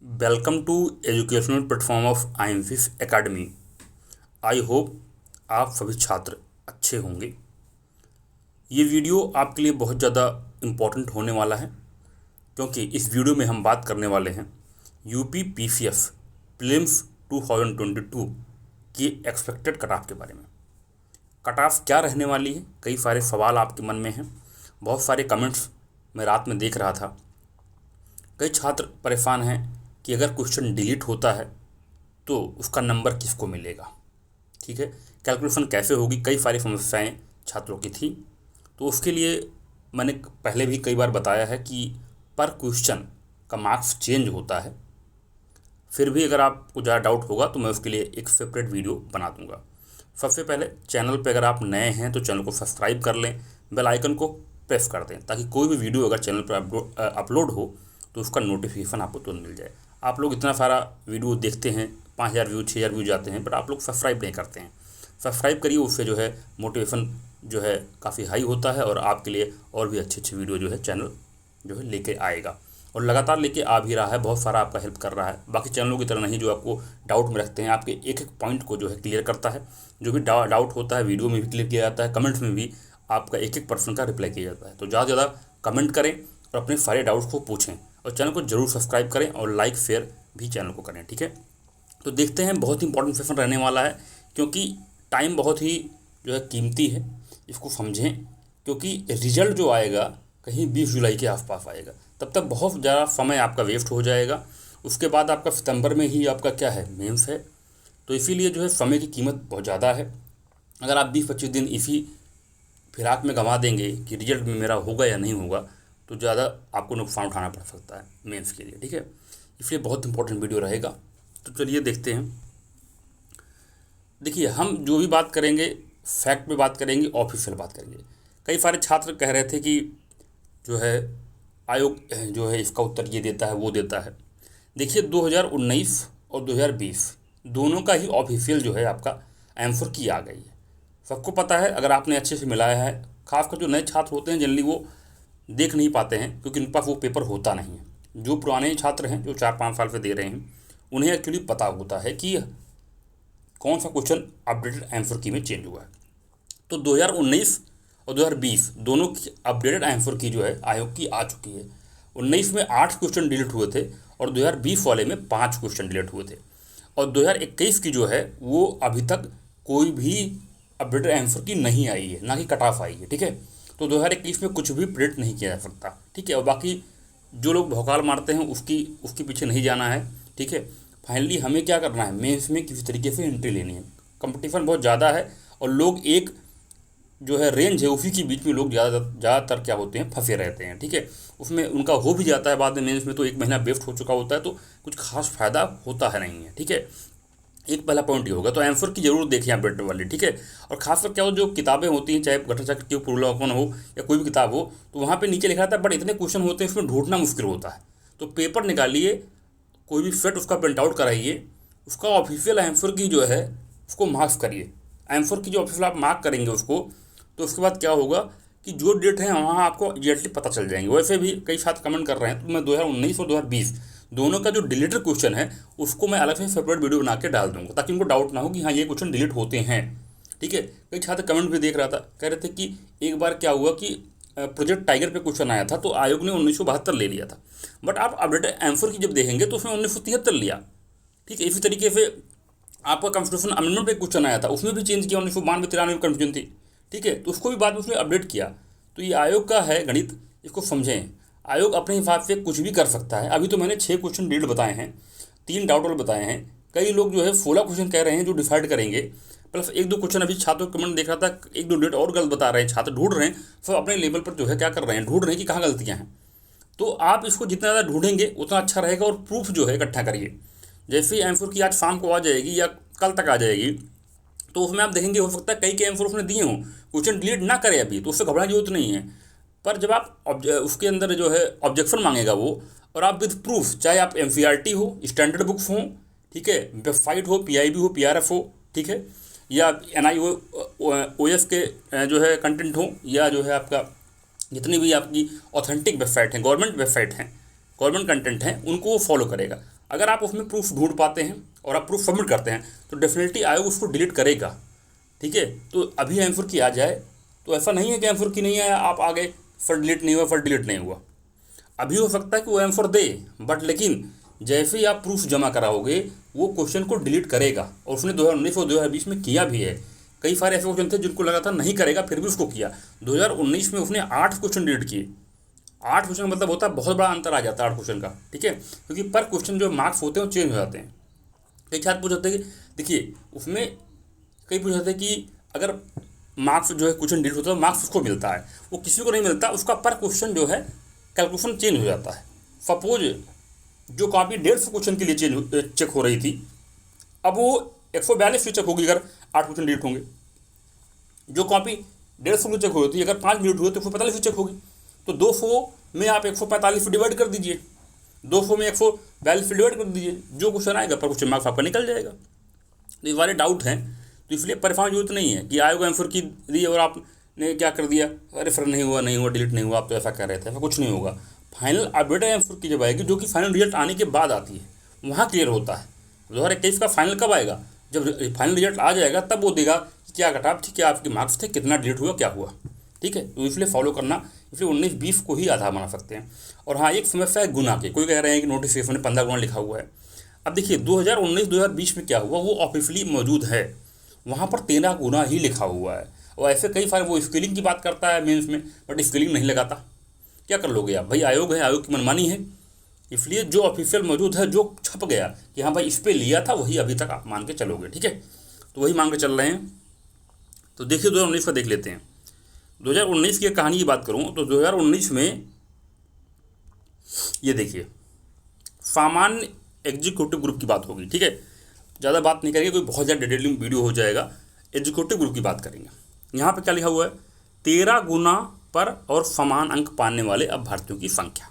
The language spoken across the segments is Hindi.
Welcome to educational platform of IMFIS academy. I hope आप सभी छात्र अच्छे होंगे। ये वीडियो आपके लिए बहुत ज़्यादा इम्पोर्टेंट होने वाला है, क्योंकि इस वीडियो में हम बात करने वाले हैं यूपी PCF प्रीलिम्स 2022 की एक्सपेक्टेड कट ऑफ के बारे में। कट ऑफ क्या रहने वाली है, कई सारे सवाल आपके मन में हैं। बहुत सारे कमेंट्स मैं रात में देख रहा था। कई छात्र परेशान हैं कि अगर क्वेश्चन डिलीट होता है तो उसका नंबर किसको मिलेगा। ठीक है, कैलकुलेशन कैसे होगी, कई सारी समस्याएं छात्रों की थी। तो उसके लिए मैंने पहले भी कई बार बताया है कि पर क्वेश्चन का मार्क्स चेंज होता है। फिर भी अगर आपको ज़्यादा डाउट होगा तो मैं उसके लिए एक सेपरेट वीडियो बना दूंगा। सबसे पहले चैनल पर अगर आप नए हैं तो चैनल को सब्सक्राइब कर लें, बेल आइकन को प्रेस कर दें, ताकि कोई भी वीडियो अगर चैनल पर अपलोड हो तो उसका नोटिफिकेशन आपको तुरंत मिल जाए। आप लोग इतना सारा वीडियो देखते हैं, 5000 व्यू 6000 व्यू जाते हैं, बट आप लोग सब्सक्राइब नहीं करते हैं। सब्सक्राइब करिए, उससे जो है मोटिवेशन जो है काफ़ी हाई होता है और आपके लिए और भी अच्छे अच्छे वीडियो जो है चैनल जो है लेके आएगा, और लगातार लेके आ भी रहा है। बहुत सारा आपका हेल्प कर रहा है, बाकी चैनलों की तरह नहीं जो आपको डाउट में रखते हैं। आपके एक एक पॉइंट को जो है क्लियर करता है। जो भी डाउट होता है वीडियो में भी क्लियर किया जाता है, कमेंट्स में भी आपका एक एक पर्सन का रिप्लाई किया जाता है। तो ज़्यादा से ज़्यादा कमेंट करें और अपने सारे डाउट्स को पूछें, और चैनल को जरूर सब्सक्राइब करें और लाइक शेयर भी चैनल को करें। ठीक है, तो देखते हैं, बहुत इंपॉर्टेंट सेशन रहने वाला है, क्योंकि टाइम बहुत ही जो है कीमती है। इसको समझें, क्योंकि रिजल्ट जो आएगा कहीं 20 जुलाई के आसपास आएगा। तब तक बहुत ज़्यादा समय आपका वेस्ट हो जाएगा। उसके बाद आपका सितंबर में ही आपका क्या है, मेंस है। तो इसीलिए जो है समय की कीमत बहुत ज़्यादा है। अगर आप 20-25 दिन इसी फिराक में गंवा देंगे कि रिजल्ट में मेरा होगा या नहीं होगा, तो ज़्यादा आपको नुकसान उठाना पड़ सकता है मेंस के लिए। ठीक है, इसलिए बहुत इंपॉर्टेंट वीडियो रहेगा। तो चलिए देखते हैं। देखिए, हम जो भी बात करेंगे फैक्ट पे बात करेंगे, ऑफिशियल बात करेंगे। कई सारे छात्र कह रहे थे कि जो है आयोग जो है इसका उत्तर ये देता है वो देता है। देखिए, 2019 और 2020 दोनों का ही ऑफिशियल जो है आपका आंसर की आ गई है। सबको पता है, अगर आपने अच्छे से मिलाया है। खासकर जो नए छात्र होते हैं जनरली वो देख नहीं पाते हैं, क्योंकि उनके पास वो पेपर होता नहीं है। जो पुराने छात्र हैं, जो 4-5 साल से दे रहे हैं, उन्हें एक्चुअली पता होता है कि कौन सा क्वेश्चन अपडेटेड आंसर की में चेंज हुआ है। तो 2019 और 2020 दोनों की अपडेटेड आंसर की जो है आयोग की आ चुकी है। 19 में 8 क्वेश्चन डिलीट हुए थे और 2020 वाले में 5 क्वेश्चन डिलीट हुए थे। और 2021 की जो है वो अभी तक कोई भी अपडेटेड आंसर की नहीं आई है, ना कि कट ऑफ आई है। ठीक है, तो 2021 में कुछ भी प्रिडिक्ट नहीं किया जा सकता। ठीक है, और बाकी जो लोग भौकाल मारते हैं उसके पीछे नहीं जाना है। ठीक है, फाइनली हमें क्या करना है, मेंस में किसी तरीके से एंट्री लेनी है। कंपटीशन बहुत ज़्यादा है और लोग एक जो है रेंज है उसी के बीच में लोग ज़्यादातर क्या होते हैं, फंसे रहते हैं। ठीक है, उसमें उनका हो भी जाता है बाद में मेंस में, तो 1 महीना वेस्ट हो चुका होता है, तो कुछ खास फायदा होता है नहीं है। ठीक है, एक पहला पॉइंट ये होगा। तो आंसर की जरूर देखिए आप बेटर वाली। ठीक है, और खासकर क्या हो, जो किताबें होती हैं, चाहे गठनचक्र की पुरुलापन हो या कोई भी किताब हो, तो वहाँ पे नीचे लिखा रहता है, बट इतने क्वेश्चन होते हैं इसमें ढूंढना मुश्किल होता है। तो पेपर निकालिए, कोई भी सेट उसका प्रिंट आउट कराइए, उसका ऑफिशियल आंसर की जो है उसको मार्क्स करिए। आंसर की जो ऑफिशियल आप मार्क करेंगे उसको, तो उसके बाद क्या होगा कि जो डेट है वहाँ आपको एग्जैक्टली पता चल जाएंगे। वैसे भी कई छात्र कमेंट कर रहे हैं, तो मैं 2019 और 2020 दोनों का जो डिलीटेड क्वेश्चन है उसको मैं अलग से सेपरेट वीडियो बना के डाल दूंगा, ताकि उनको डाउट ना हो कि हाँ ये क्वेश्चन डिलीट होते हैं। ठीक है, कई छात्र कमेंट भी देख रहा था, कह रहे थे कि एक बार क्या हुआ कि प्रोजेक्ट टाइगर पे क्वेश्चन आया था, तो आयोग ने 1972 ले लिया था, बट आप अपडेटेड आंसर की जब देखेंगे तो उसमें 1973 लिया। ठीक है, इसी तरीके से आपका कॉन्स्टिट्यूशन अमेंडमेंट पे क्वेश्चन आया था, उसमें भी चेंज किया, 1992-93 में कन्फ्यूजन थी। ठीक है, तो उसको भी बाद में उसने अपडेट किया। तो ये आयोग का है गणित, इसको समझें। आयोग अपने हिसाब से कुछ भी कर सकता है। अभी तो मैंने 6 क्वेश्चन डिलीट बताए हैं, 3 डाउट वाले बताए हैं। कई लोग जो है 16 क्वेश्चन कह रहे हैं जो डिसाइड करेंगे, प्लस 1-2 क्वेश्चन अभी छात्रों के कमेंट देख रहा था, 1-2 डेट और गलत बता रहे हैं। छात्र ढूंढ रहे हैं, सब अपने लेवल पर जो है क्या कर रहे हैं, ढूंढ रहे हैं कि कहाँ गलतियाँ हैं। तो आप इसको जितना ज़्यादा ढूंढेंगे उतना अच्छा रहेगा, और प्रूफ जो है इकट्ठा करिए। जैसे ही आंसर की आज शाम को आ जाएगी या कल तक आ जाएगी, तो उसमें आप देखेंगे, हो सकता है कई के आंसर उसने दिए हों, क्वेश्चन डिलीट ना करे अभी, तो उससे घबराने की जरूरत नहीं है। पर जब आप उसके अंदर जो है ऑब्जेक्शन मांगेगा वो, और आप विद प्रूफ, चाहे आप MCRT हो, स्टैंडर्ड बुक्स हों, ठीक है, वेबसाइट हो, PIB हो, PRF हो, ठीक है, या NIOS के जो है कंटेंट हो, या जो है आपका जितनी भी आपकी ऑथेंटिक वेबसाइट हैं, गवर्नमेंट वेबसाइट हैं, गवर्नमेंट कंटेंट हैं, उनको वो फॉलो करेगा। अगर आप उसमें प्रूफ ढूंढ पाते हैं और आप प्रूफ सबमिट करते हैं तो डेफिनेटली आयोग उसको डिलीट करेगा। ठीक है, तो अभी M4 की आ जाए तो ऐसा नहीं है कि M4 की नहीं है, आप आ गए फिर डिलीट नहीं हुआ, फिर डिलीट नहीं हुआ। अभी हो सकता है कि वो M4 दे, बट लेकिन जैसे ही आप प्रूफ जमा कराओगे वो क्वेश्चन को डिलीट करेगा। और उसने 2019 और 2020 में किया भी है। कई सारे ऐसे क्वेश्चन थे जिनको लगा था नहीं करेगा, फिर भी उसको किया। 2019 में उसने 8 क्वेश्चन डिलीट किए। 8 क्वेश्चन का मतलब होता है बहुत बड़ा अंतर आ जाता है 8 क्वेश्चन का। ठीक है, क्योंकि पर क्वेश्चन जो मार्क्स होते हैं वो चेंज हो जाते हैं। कई छात्र पूछ जाते हैं कि देखिए उसमें कई पूछ जाते हैं कि अगर मार्क्स जो है क्वेश्चन डिलीट होता है तो मार्क्स उसको मिलता है, वो किसी को नहीं मिलता, उसका पर क्वेश्चन जो है कैलकुलेशन चेंज हो जाता है। सपोज जो कॉपी 150 क्वेश्चन के लिए चेक हो रही थी, अब वो 142 से चेक होगी अगर 8 क्वेश्चन डिलीट होंगे। जो कॉपी 150 में चेक हो रही थी अगर 5 मिनट हुए तो 145 से चेक होगी। तो 200 में आप 145 से डिवाइड कर दीजिए, 200 में 142 से डिवाइड कर दीजिए, जो क्वेश्चन आएगा पर क्वेश्चन मार्क्स आपका निकल जाएगा। तो ये वाले डाउट हैं, तो इसलिए परेशान जरूरत नहीं है कि आयोग M4 की दी और आपने क्या कर दिया, अरे फिर नहीं हुआ डिलीट नहीं हुआ, आप तो ऐसा कर रहे थे, ऐसा कुछ नहीं होगा। फाइनल अपडेट M4 की जब आएगी, जो कि फाइनल रिजल्ट आने के बाद आती है, वहाँ क्लियर होता है। 2021 का फाइनल कब आएगा, जब फाइनल रिजल्ट आ जाएगा तब वो देगा कि क्या कट ऑफ थी, क्या आपके मार्क्स थे, कितना डिलीट हुआ, क्या हुआ। ठीक है, तो इसलिए फॉलो करना, इसलिए 19-20 को ही आधार बना सकते हैं। और हाँ, एक समस्या है गुना की। कोई कह रहे हैं कि नोटिफिकेशन में 15 गुना लिखा हुआ है। अब देखिए 2019-2020 में क्या हुआ, वो ऑफिशियली मौजूद है, वहाँ पर 13 गुना ही लिखा हुआ है। और ऐसे कई सारे, वो स्केलिंग की बात करता है मेंस में, बट स्केलिंग नहीं लगाता। क्या कर लोगे आप भाई, आयोग है, आयोग की मनमानी है। इसलिए जो ऑफिशियल मौजूद है, जो छप गया कि हाँ भाई इस पर लिया था, वही अभी तक आप मान के चलोगे। ठीक है, तो वही मान के चल रहे हैं। तो देखिए 2019 का देख लेते हैं। 2019 की कहानी की बात करूँ तो 2019 में ये देखिए सामान्य एग्जीक्यूटिव ग्रुप की बात होगी। ठीक है, ज़्यादा बात नहीं करेंगे, कोई बहुत ज़्यादा डिटेलिंग वीडियो हो जाएगा। एग्जीक्यूटिव ग्रुप की बात करेंगे। यहाँ पे क्या लिखा हुआ है, 13 गुना पर और समान अंक पाने वाले अभ्यर्थियों की संख्या।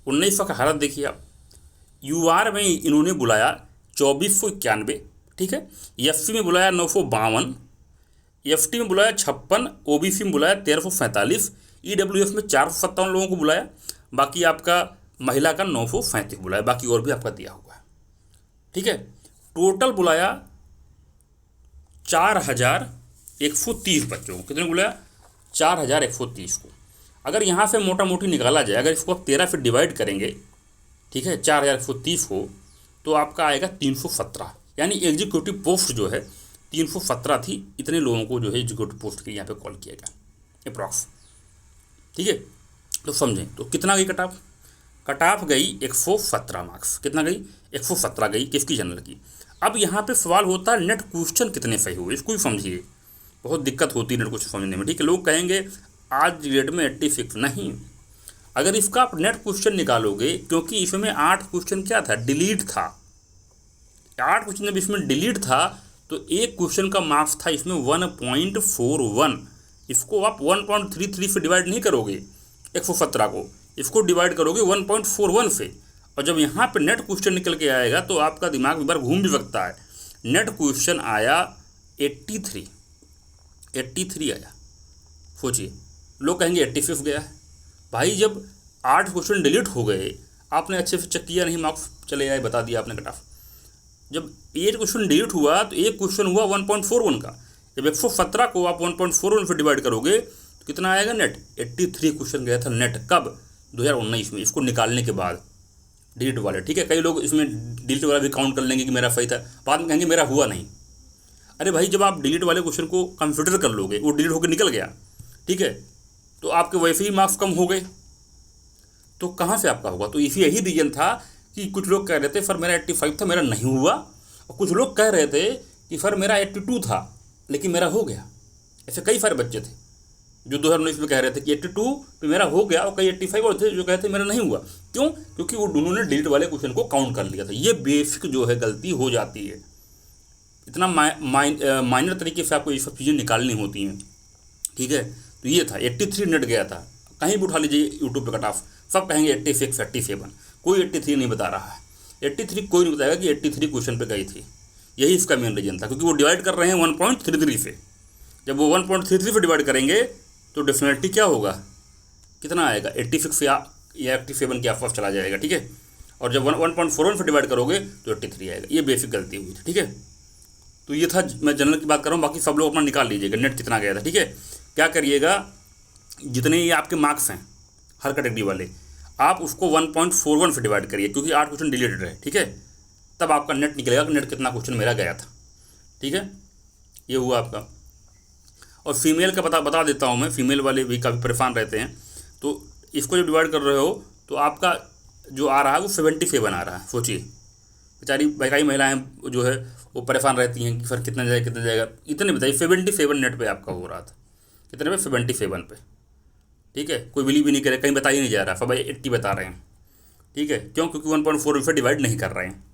1900 का हालत देखिए आप। UR में इन्होंने बुलाया 2491। ठीक है, FC में बुलाया 952, FT में बुलाया 56, OBC में बुलाया 1347, EWF में 457 लोगों को बुलाया, बाकी आपका महिला का 937 बुलाया, बाकी और भी आपका दिया हुआ है। ठीक है, टोटल बुलाया 4130 बच्चों को। कितने बुलाया, 4130 को। अगर यहाँ से मोटा मोटी निकाला जाए, अगर इसको आप 13 से डिवाइड करेंगे, ठीक है, 4130 को, तो आपका आएगा 317। यानी एग्जीक्यूटिव पोस्ट जो है 317 थी। इतने लोगों को जो है एग्जीक्यूटिव पोस्ट के यहाँ पे कॉल किया गया अप्रॉक्स। ठीक है, तो समझें तो कितना गई कट ऑफ गई 117 मार्क्स। कितना गई, 117 गई किसकी, जनरल की। अब यहाँ पे सवाल होता है नेट क्वेश्चन कितने सही हुए, इसको भी समझिए। बहुत दिक्कत होती है नेट क्वेश्चन समझने में। ठीक है, लोग कहेंगे आज डेट में 86 नहीं, अगर इसका आप नेट क्वेश्चन निकालोगे, क्योंकि इसमें 8 क्वेश्चन क्या था, डिलीट था। 8 क्वेश्चन जब इसमें डिलीट था तो एक क्वेश्चन का मार्क्स था इसमें 1.41। इसको आप 1.33 से डिवाइड नहीं करोगे 117 को, इसको डिवाइड करोगे 1.41 से। और जब यहाँ पे नेट क्वेश्चन निकल के आएगा तो आपका दिमाग एक बार घूम भी सकता है। नेट क्वेश्चन आया 83 आया। सोचिए, लोग कहेंगे 85 गया है। भाई जब 8 क्वेश्चन डिलीट हो गए, आपने अच्छे से चेक किया नहीं, मार्क्स चले आए, बता दिया आपने कट ऑफ। जब 8 क्वेश्चन डिलीट हुआ तो एक क्वेश्चन हुआ 1.41 का। जब 117 को आप 1.41 से डिवाइड करोगे तो कितना आएगा नेट, 83 क्वेश्चन गया था नेट। कब, 2019 में, इसको निकालने के बाद डिलीट वाले। ठीक है, कई लोग इसमें डिलीट वाला भी काउंट कर लेंगे कि मेरा सही था, बाद में कहेंगे मेरा हुआ नहीं। अरे भाई जब आप डिलीट वाले क्वेश्चन को कंसिडर कर लोगे, वो डिलीट होकर निकल गया, ठीक है, तो आपके वैसे ही मार्क्स कम हो गए, तो कहाँ से आपका होगा। तो इसी यही रीजन था कि कुछ लोग कह रहे थे सर मेरा 85 था, मेरा नहीं हुआ, और कुछ लोग कह रहे थे कि सर मेरा 82 था लेकिन मेरा हो गया। ऐसे कई सारे बच्चे थे जो 2019 में कह रहे थे कि 82 पे मेरा हो गया, और कई 85 और थे जो कहते मेरा नहीं हुआ। क्यों, क्योंकि वो उन्होंने डिलीट वाले क्वेश्चन को काउंट कर लिया था। ये बेसिक जो है गलती हो जाती है। इतना माइनर तरीके से आपको ये सब चीज़ें निकालनी होती हैं। ठीक है, तो ये था 83 नेट गया था। कहीं भी उठा लीजिए यूट्यूब पे कट ऑफ, सब कहेंगे 86 87, कोई 83 नहीं बता रहा है। 83 कोई नहीं बताएगा कि 83 क्वेश्चन पे गई थी। यही इसका मेन रीजन था, क्योंकि वो डिवाइड कर रहे हैं 1.33 से। जब वो 1.33 से डिवाइड करेंगे तो डेफिनेटली क्या होगा, कितना आएगा, 86 या 87 के आसपास चला जाएगा। ठीक है, और जब 1.41 से डिवाइड करोगे तो 83 आएगा। ये बेसिक गलती हुई थी, ठीक है। तो ये था, मैं जनरल की बात कर रहा हूँ, बाकी सब लोग अपना निकाल लीजिएगा नेट कितना गया था, ठीक है। क्या करिएगा, जितने ये आपके मार्क्स हैं हर कैटेगरी वाले, आप उसको 1.41 से डिवाइड करिए, क्योंकि 8 क्वेश्चन डिलीटेड है, ठीक है। तब आपका नेट निकलेगा कि नेट कितना क्वेश्चन मेरा गया था, ठीक है। ये हुआ आपका। और फीमेल का बता देता हूँ मैं, फीमेल वाले भी काफ़ी परेशान रहते हैं। तो इसको जब डिवाइड कर रहे हो तो आपका जो आ रहा है वो 77 आ रहा है। सोचिए, बेचारी कई महिलाएं जो है वो परेशान रहती हैं कि सर कितना जाएगा। इतने बताइए, 77 नेट पे आपका हो रहा था। कितने पे? 77 पे, ठीक है। कोई बिलीव भी नहीं करे, कहीं बता ही नहीं जा रहा, सब 80 बता रहे हैं, ठीक है। क्यों? क्योंकि 1.4 से डिवाइड नहीं कर रहे हैं।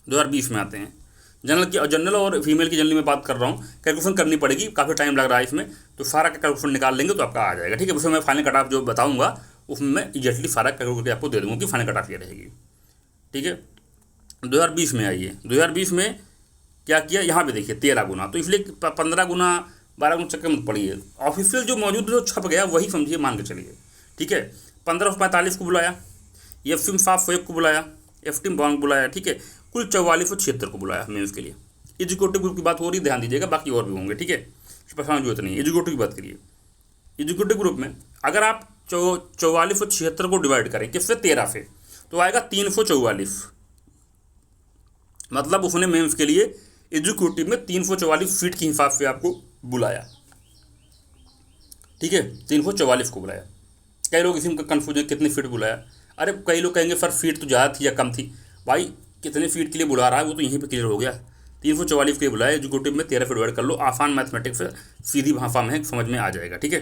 2020 में आते हैं जनरल और फीमेल की जनरली में बात कर रहा हूँ। कैलकुलेशन करनी पड़ेगी, काफ़ी टाइम लग रहा है इसमें, तो सारा का कैलकुलेशन निकाल लेंगे तो आपका आ जाएगा, ठीक है। उसमें मैं फाइनल कट ऑफ जो बताऊँगा उसमें मैं इजीली सारा कैलकुलेट करके आपको दे दूँगा कि फाइनल कट ऑफ ये रहेगी, ठीक है। 2020 में आइए, 2020 में क्या किया, यहाँ पे देखिए 13 गुना, तो इसलिए 15 गुना 12 गुना चक्कर मत पड़िए। ऑफिशियल जो मौजूद जो छप गया वही समझिए, मान के चलिए, ठीक है। 1545 को बुलाया, एफ टीम 701 को बुलाया, एफ टीम 52 बुलाया, ठीक है। कुल 4476 को बुलाया मेंस के लिए। एजुकेटिव ग्रुप की बात हो रही, ध्यान दीजिएगा, बाकी और भी होंगे, ठीक है, परेशान जरूरत नहीं है। एजुकेटिव की बात करिए, एजुकेटिव ग्रुप में अगर आप 4476 को डिवाइड करें किससे? 13 से, तो आएगा 344। मतलब उसने मेंस के लिए एजुकेटिव में 344 सीट के हिसाब से आपको बुलाया, ठीक है। 344 को बुलाया। कई लोग इसी में कन्फ्यूजन, कितनी फीट बुलाया। अरे कई लोग कहेंगे सर फीट तो ज़्यादा थी या कम थी। भाई कितने फीट के लिए बुला रहा है वो तो यहीं पे क्लियर हो गया। 344 के लिए बुलाया, एजुकेटिव में 13 से डिवाइड कर लो, आसान मैथमेटिक्स से सीधी भाषा में समझ में आ जाएगा, ठीक है।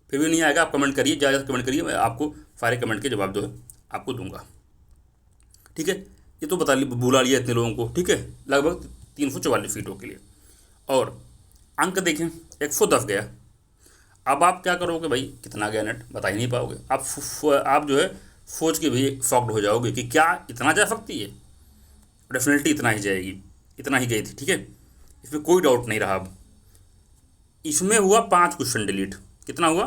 फिर भी नहीं आएगा, आप कमेंट करिए, ज़्यादा कमेंट करिए, मैं आपको सारे कमेंट के जवाब जो है आपको दूंगा, ठीक है। ये तो बुला लिया इतने लोगों को, ठीक है, लगभग 344 सीटों के लिए। और अंक देखें, 110 गया। अब आप क्या करोगे भाई, कितना गया नेट बता ही नहीं पाओगे। आप जो है सोच के भी शॉक्ड हो जाओगे कि क्या इतना जा सकती है। डेफिनेटली इतना ही जाएगी, इतना ही गई थी, ठीक है, इसमें कोई डाउट नहीं रहा। अब इसमें हुआ 5 क्वेश्चन डिलीट। कितना हुआ?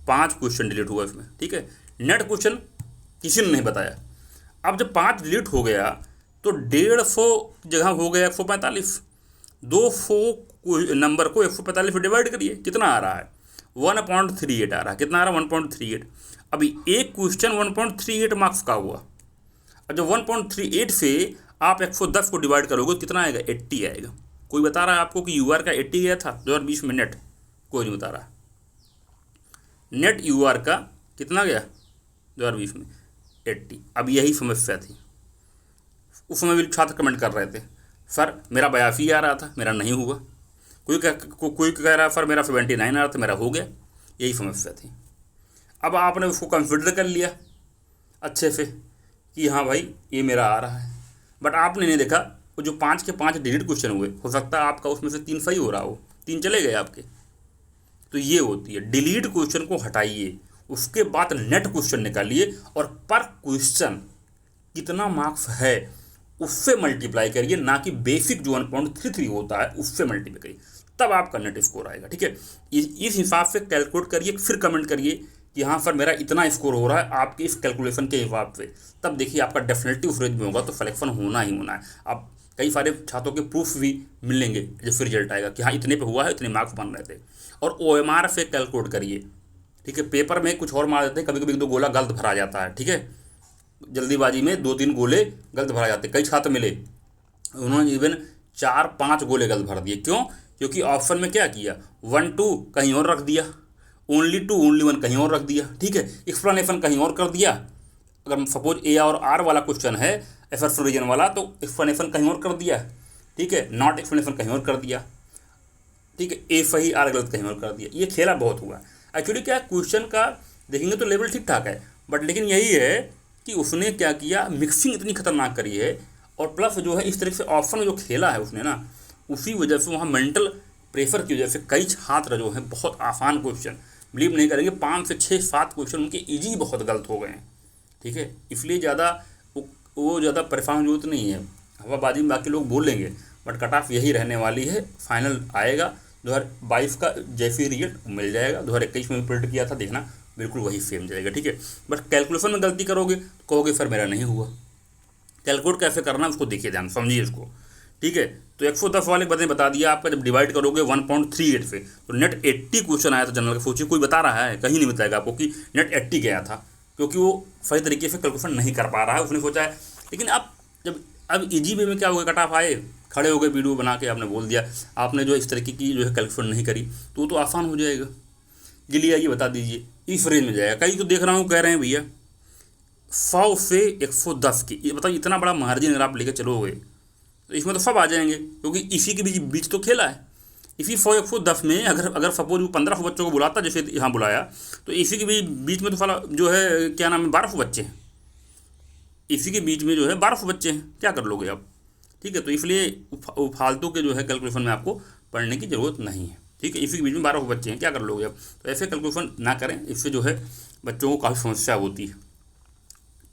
5 क्वेश्चन डिलीट हुआ इसमें, ठीक है। नेट क्वेश्चन किसी ने नहीं बताया। अब जब 5 डिलीट हो गया तो 150 जगह हो गया 145। 200 नंबर को 145 डिवाइड करिए, कितना आ रहा है? 1.38 आ रहा है। कितना आ रहा है? 1.38। अभी एक क्वेश्चन 1.38 मार्क्स का हुआ। अब जब 1.38 से आप 110 को डिवाइड करोगे कितना आएगा? 80 आएगा। कोई बता रहा है आपको कि यूआर का 80 गया था 2020 में नेट? कोई नहीं बता रहा। नेट यूआर का कितना गया 2020 में? 80। अब यही समस्या थी। उस समय भी छात्र कमेंट कर रहे थे, सर मेरा 82 आ रहा था, मेरा नहीं हुआ। कोई कह रहा सर मेरा 79 आ रहा था, मेरा हो गया। यही समस्या थी। अब आपने उसको कंसिडर कर लिया अच्छे से कि हाँ भाई ये मेरा आ रहा है, बट आपने नहीं देखा वो जो 5 के 5 डिलीट क्वेश्चन हुए, हो सकता है आपका उसमें से 3 सही हो रहा हो, 3 चले गए आपके। तो ये होती है, डिलीट क्वेश्चन को हटाइए, उसके बाद नेट क्वेश्चन निकालिए और पर क्वेश्चन कितना मार्क्स है उससे मल्टीप्लाई करिए, ना कि बेसिक जो 1.33 होता है उससे मल्टीप्लाई करिए, तब आपका नेट स्कोर आएगा, ठीक है। इस हिसाब से कैलकुलेट करिए, फिर कमेंट करिए कि हाँ सर मेरा इतना स्कोर हो रहा है आपके इस कैलकुलेशन के हिसाब से, तब देखिए आपका डेफिनेटली उस रेंज में होगा, तो सिलेक्शन होना ही होना है। अब कई सारे छात्रों के प्रूफ भी मिलेंगे जब फिर रिजल्ट आएगा कि हाँ इतने पे हुआ है, इतने मार्क्स बन रहे थे। और OMR से कैलकुलेट करिए, ठीक है। पेपर में कुछ और मार देते हैं, कभी कभी 2 गोला गलत भरा जाता है, ठीक है। जल्दीबाजी में 2-3 गोले गलत भरा जाते हैं। कई छात्र मिले, उन्होंने इवन 4-5 गोले गलत भर दिए। क्यों? क्योंकि ऑप्शन में क्या किया, 1-2 कहीं और रख दिया, ओनली 2 ओनली 1 कहीं और रख दिया, ठीक है। एक्सप्लेनेशन कहीं और कर दिया। अगर सपोज A और R वाला क्वेश्चन है, एक्सेप्शन रीजन वाला, तो एक्सप्लेनेशन कहीं और कर दिया, ठीक है। नॉट एक्सप्लेनेशन कहीं और कर दिया, ठीक है। A सही R गलत कहीं और कर दिया। ये खेला बहुत हुआ। एक्चुअली क्या क्वेश्चन का देखेंगे तो लेवल ठीक ठाक है, बट लेकिन यही है कि उसने क्या किया, मिक्सिंग इतनी खतरनाक करी है, और प्लस जो है इस तरह से ऑप्शन में जो खेला है उसने ना, उसी वजह से वहाँ मेंटल प्रेशर की वजह से कई छात्र जो हैं बहुत आसान क्वेश्चन, बिलीव नहीं करेंगे, 5 से 6-7 क्वेश्चन उनके ईजी बहुत गलत हो गए हैं, ठीक है। इसलिए ज़्यादा वो ज़्यादा परेशान जरूरत नहीं है। हवाबाजी में बाकी लोग बोल लेंगे, बट कट ऑफ यही रहने वाली है। फाइनल आएगा 2022 का, जैसे रिजल्ट मिल जाएगा। 2021 में प्रिंट किया था, देखना बिल्कुल वही सेम जाएगा, ठीक है। बट कैलकुलेशन में गलती करोगे तो कहोगे सर मेरा नहीं हुआ, कैलकुलेट कैसे करना है उसको देखिए, ध्यान समझिए इसको, ठीक है। तो 110 वाले मैंने बता दिया आपका, जब डिवाइड करोगे 1.38 से तो नेट 80 क्वेश्चन आया था जनरल का। सोचिए कोई बता रहा है, कहीं नहीं बताएगा आपको कि नेट 80 गया था, क्योंकि वो सही तरीके से कैलकुलेशन नहीं कर पा रहा है, उसने सोचा है। लेकिन अब इजी वे में क्या हो गया, कट ऑफ आए, खड़े हो गए, वीडियो बना के आपने बोल दिया, आपने जो इस तरीके की जो है कैलकुलेशन नहीं करी, तो वो तो आसान हो जाएगा। चलिए आइए बता दीजिए, इस रेंज में जाएगा। कई तो देख रहा हूँ कह रहे हैं भैया 100 से 110 की, ये बताइए इतना बड़ा मार्जिन अगर आप लेके चलोगे तो इसमें तो सब आ जाएंगे, क्योंकि इसी के बीच तो खेला है। इसी 100-110 में अगर सपोज वो 1500 बच्चों को बुलाता, जैसे यहाँ बुलाया, तो इसी के बीच में तो साला जो है क्या नाम है 1200 बच्चे हैं, इसी के बीच में जो है 1200 बच्चे हैं, क्या कर लोगे आप, ठीक है। तो इसलिए फालतू के जो है कैलकुलेशन में आपको पढ़ने की ज़रूरत नहीं है, ठीक है। इसी के बीच में 1200 बच्चे हैं, क्या कर लोगे आप। तो ऐसे कैलकुलेशन ना करें, इससे जो है बच्चों को काफ़ी समस्या होती है।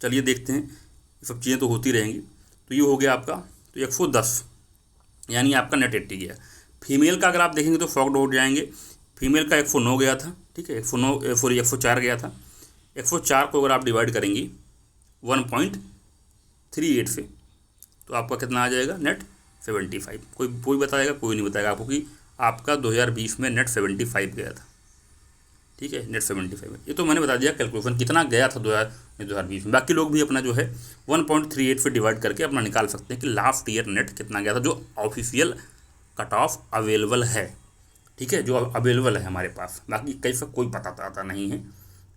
चलिए देखते हैं, ये सब चीज़ें तो होती रहेंगी। तो ये हो गया आपका, तो 110 यानी आपका नेट 80 गया। फीमेल का अगर आप देखेंगे तो शॉक्ड हो जाएंगे। फीमेल का 109 गया था, ठीक है, 104 गया था। 104 को अगर आप डिवाइड करेंगी 1.38 से तो आपका कितना आ जाएगा नेट 75। कोई बताएगा, कोई नहीं बताएगा आपको कि आपका 2020 में नेट 75 गया था, ठीक है, नेट 75। ये तो मैंने बता दिया कैलकुलेशन कितना गया था 2020 में। बाकी लोग भी अपना जो है 1.38 से डिवाइड करके अपना निकाल सकते हैं कि लास्ट ईयर नेट कितना गया था, जो ऑफिशियल कट ऑफ अवेलेबल है, ठीक है, जो अवेलेबल है हमारे पास। बाकी कैसे कोई पता नहीं है,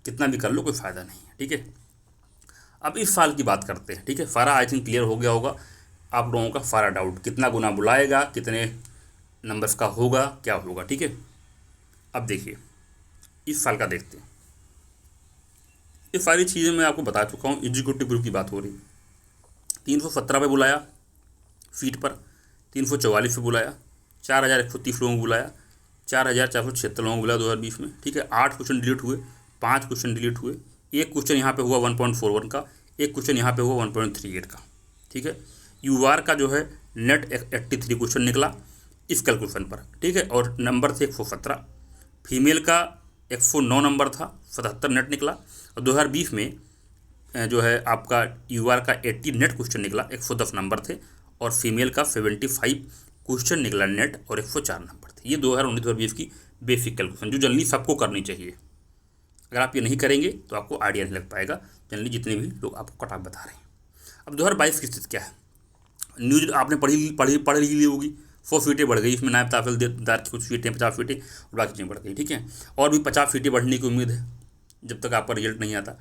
कितना भी कर लो कोई फ़ायदा नहीं है, ठीक है। अब इस साल की बात करते हैं, ठीक है। सारा आई थिंक क्लियर हो गया होगा आप लोगों का, सारा डाउट कितना गुना बुलाएगा, कितने नंबर्स का होगा, क्या होगा, ठीक है। अब देखिए इस साल का देखते हैं। ये सारी चीज़ें मैं आपको बता चुका हूँ। एग्जीक्यूटिव ग्रुप की बात हो रही, 317 पे बुलाया सीट पर, 344 पे बुलाया, 4130 लोगों को बुलाया, 4476 लोगों को बुलाया 2020 में, ठीक है। 8 क्वेश्चन डिलीट हुए, 5 क्वेश्चन डिलीट हुए, एक क्वेश्चन यहाँ पे हुआ 1.41 का, एक क्वेश्चन यहाँ पे हुआ 1.38 का, ठीक है। यूआर का जो है नेट 83 क्वेश्चन निकला इस कैलकुलेशन पर, ठीक है, और नंबर थे 117। फीमेल का 109 नंबर था, 77 नेट निकला। और 2020 में जो है आपका यूआर का 80 नेट क्वेश्चन निकला, 110 नंबर थे, और फीमेल का 75 क्वेश्चन निकला नेट और 104 नंबर थे। ये 2019-2020 की बेसिक कैलकुलेशन जो जनरली सबको करनी चाहिए। अगर आप ये नहीं करेंगे तो आपको आइडिया नहीं लग पाएगा, जनरली जितने भी लोग आपको कट ऑफ बता रहे हैं। अब 2022 की स्थिति क्या है, न्यूज आपने पढ़ ली होगी। 100 सीटें बढ़ गई, इसमें नायब तहसीलदार की कुछ सीटें 50 सीटें और बाकी चीज़ें बढ़ गई, ठीक है। और भी 50 सीटें बढ़ने की उम्मीद है जब तक आपका रिजल्ट नहीं आता,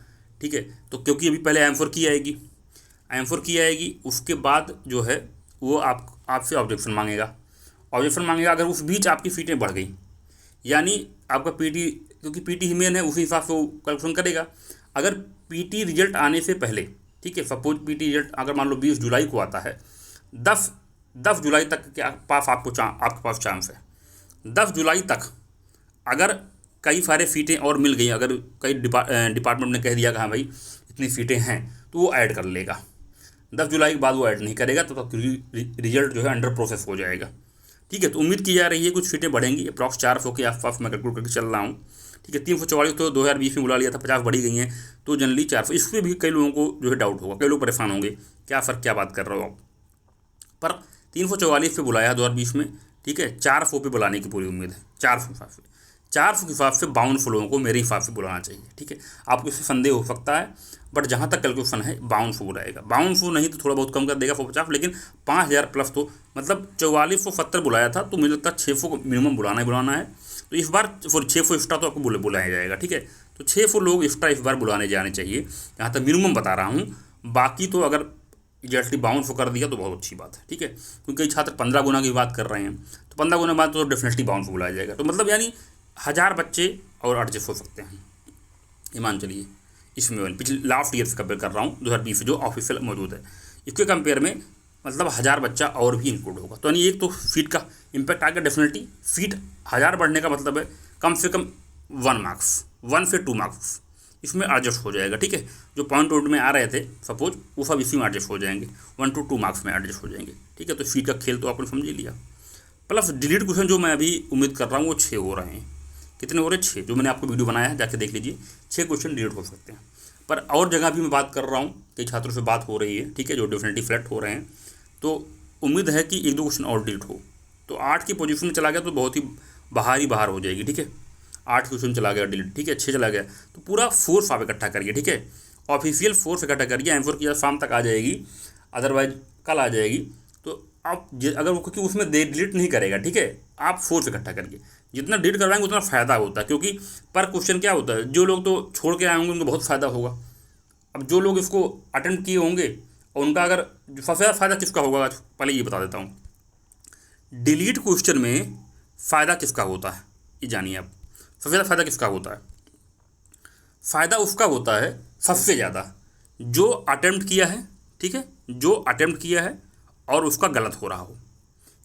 ठीक है। तो क्योंकि अभी पहले M4 की आएगी, उसके बाद जो है वो आपसे ऑब्जेक्शन मांगेगा। अगर उस बीच आपकी सीटें बढ़ गई, यानी आपका पीटी, क्योंकि पीटी ही मेन है, उसी हिसाब से वो कैलकुलेशन करेगा। अगर पीटी रिजल्ट आने से पहले, ठीक है, सपोज पीटी रिजल्ट अगर मान लो 20 जुलाई को आता है, 10 जुलाई तक के आपके पास चांस है। 10 जुलाई तक अगर कई सारे सीटें और मिल गई, अगर कई डिपार्टमेंट ने कह दिया कि हाँ भाई इतनी सीटें हैं, तो वो ऐड कर लेगा। 10 जुलाई के बाद वो ऐड नहीं करेगा, तो रिजल्ट जो है अंडर प्रोसेस हो जाएगा, ठीक है। तो उम्मीद की जा रही है कुछ सीटें बढ़ेंगी, अप्रॉक्स 400 के आसपास मैं कैलकुलेट करके चल रहा हूँ, ठीक है। 344 तो 2020 में बुला लिया था, 50 बढ़ी गई हैं, तो जनरली 400। इस पर भी कई लोगों को जो है डाउट होगा, कई लोग परेशान होंगे, क्या सर क्या बात कर रहे हो आप। पर 344 पे बुलाया 2020 में, ठीक है। 400 पे बुलाने की पूरी उम्मीद है, 400 के हिसाब से 52 लोगों को मेरे हिसाब से बुलाना चाहिए, ठीक है। आपको इससे संदेह हो सकता है, बट जहाँ तक कैलकुलेशन है 52 बुलाएगा। 52 नहीं तो थोड़ा बहुत कम कर देगा 150, लेकिन 5000 प्लस, तो मतलब 4470 बुलाया था, तो मुझे लगता है 600 को मिनिमम बुलाना ही बुलाना है। तो इस बार 600 एक्स्ट्रा तो आपको बुलाया जाएगा, ठीक है। तो 600 लोग एक्स्ट्रा इस बार बुलाने जाने चाहिए, यहाँ तक मिनिमम बता रहा हूँ। बाकी तो अगर एग्जैक्टली 52 कर दिया तो बहुत अच्छी बात है, ठीक है, क्योंकि छात्र 15 गुना की बात कर रहे हैं, तो 15 गुना बाद तो डेफिनेटली 52 बुलाया जाएगा। तो मतलब यानी 1000 बच्चे और एडजस्ट हो सकते हैं, ये मान चलिए। इसमें पिछले लास्ट ईयर से कंपेयर कर रहा हूँ, 2020 जो ऑफिशियल मौजूद है, इसके कंपेयर में मतलब 1000 बच्चा और भी इंक्लूड होगा। तो यानी एक तो फीट का इम्पैक्ट आएगा डेफिनेटली। फीट 1000 बढ़ने का मतलब है कम से कम 1 मार्क्स, 1 से 2 मार्क्स इसमें एडजस्ट हो जाएगा, ठीक है। जो पॉइंट में आ रहे थे सपोज, वो सब इसी में एडजस्ट हो जाएंगे, 1 to 2 मार्क्स में एडजस्ट हो जाएंगे, ठीक है। तो फीट का खेल तो आपने समझ ही लिया। प्लस डिलीट क्वेश्चन जो मैं अभी उम्मीद कर रहा हूँ वो 6 हो रहे हैं। कितने हो रहे हैं? 6। जो मैंने आपको वीडियो बनाया है जाके देख लीजिए, 6 क्वेश्चन डिलीट हो सकते हैं। पर और जगह भी मैं बात कर रहा हूँ, कई छात्रों से बात हो रही है, ठीक है, जो डेफिनेटली सेलेक्ट हो रहे हैं, तो उम्मीद है कि एक दो क्वेश्चन और डिलीट हो। तो 8 की पोजीशन में चला गया तो बहुत ही बाहर हो जाएगी, ठीक है। 8 क्वेश्चन चला गया डिलीट, ठीक है, 6 चला गया तो पूरा फोर्स आप इकट्ठा करिए, ठीक है, ऑफिशियल फोर्स इकट्ठा करिए। M4 की शाम तक आ जाएगी, अदरवाइज कल आ जाएगी। तो आप अगर वो, क्योंकि उसमें डिलीट नहीं करेगा, ठीक है, आप फोर्स इकट्ठा करिए, जितना डिलीट करवाएंगे उतना फ़ायदा होता है, क्योंकि पर क्वेश्चन क्या होता है, जो लोग तो छोड़ के आए होंगे उनको बहुत फ़ायदा होगा। अब जो लोग इसको अटेम्प्ट किए होंगे और उनका अगर सबसे ज़्यादा फ़ायदा किसका होगा, पहले ये बता देता हूँ। डिलीट क्वेश्चन में फ़ायदा किसका होता है ये जानिए आप। सबसे ज़्यादा फ़ायदा किसका होता है? फ़ायदा उसका होता है सबसे ज़्यादा जो अटेम्प्ट किया है, ठीक है, जो अटेम्प्ट किया है और उसका गलत हो रहा हो,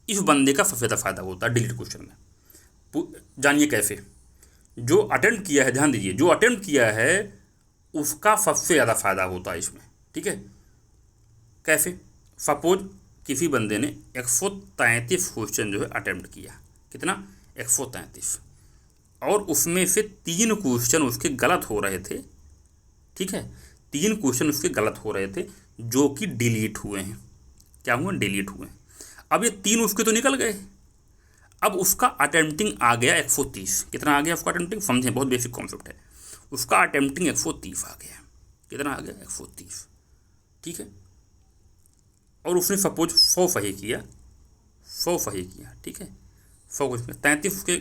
इस बंदे का सबसे ज़्यादा फ़ायदा होता है डिलीट क्वेश्चन में। जानिए कैसे। जो अटेम्प्ट किया है, ध्यान दीजिए, जो अटेम्प्ट किया है उसका सबसे ज़्यादा फ़ायदा होता है इसमें, ठीक है। कैसे? सपोज किसी बंदे ने 133 क्वेश्चन जो है अटेम्प्ट किया, कितना? 133, और उसमें से 3 क्वेश्चन उसके गलत हो रहे थे, ठीक है, 3 क्वेश्चन उसके गलत हो रहे थे जो कि डिलीट हुए हैं। क्या हुए? डिलीट हुए हैं। अब ये 3 उसके तो निकल गए, अब उसका अटेम्प्टिंग आ गया 130। कितना आ गया उसका अटेम्प्टिंग? समझें, बहुत बेसिक कॉन्सेप्ट है। उसका अटेम्प्टिंग 130 आ गया। कितना आ गया? 130, ठीक है। और उसने सपोज 100 सही किया, 100 सही किया, ठीक है, 100 कुछ 33 उसके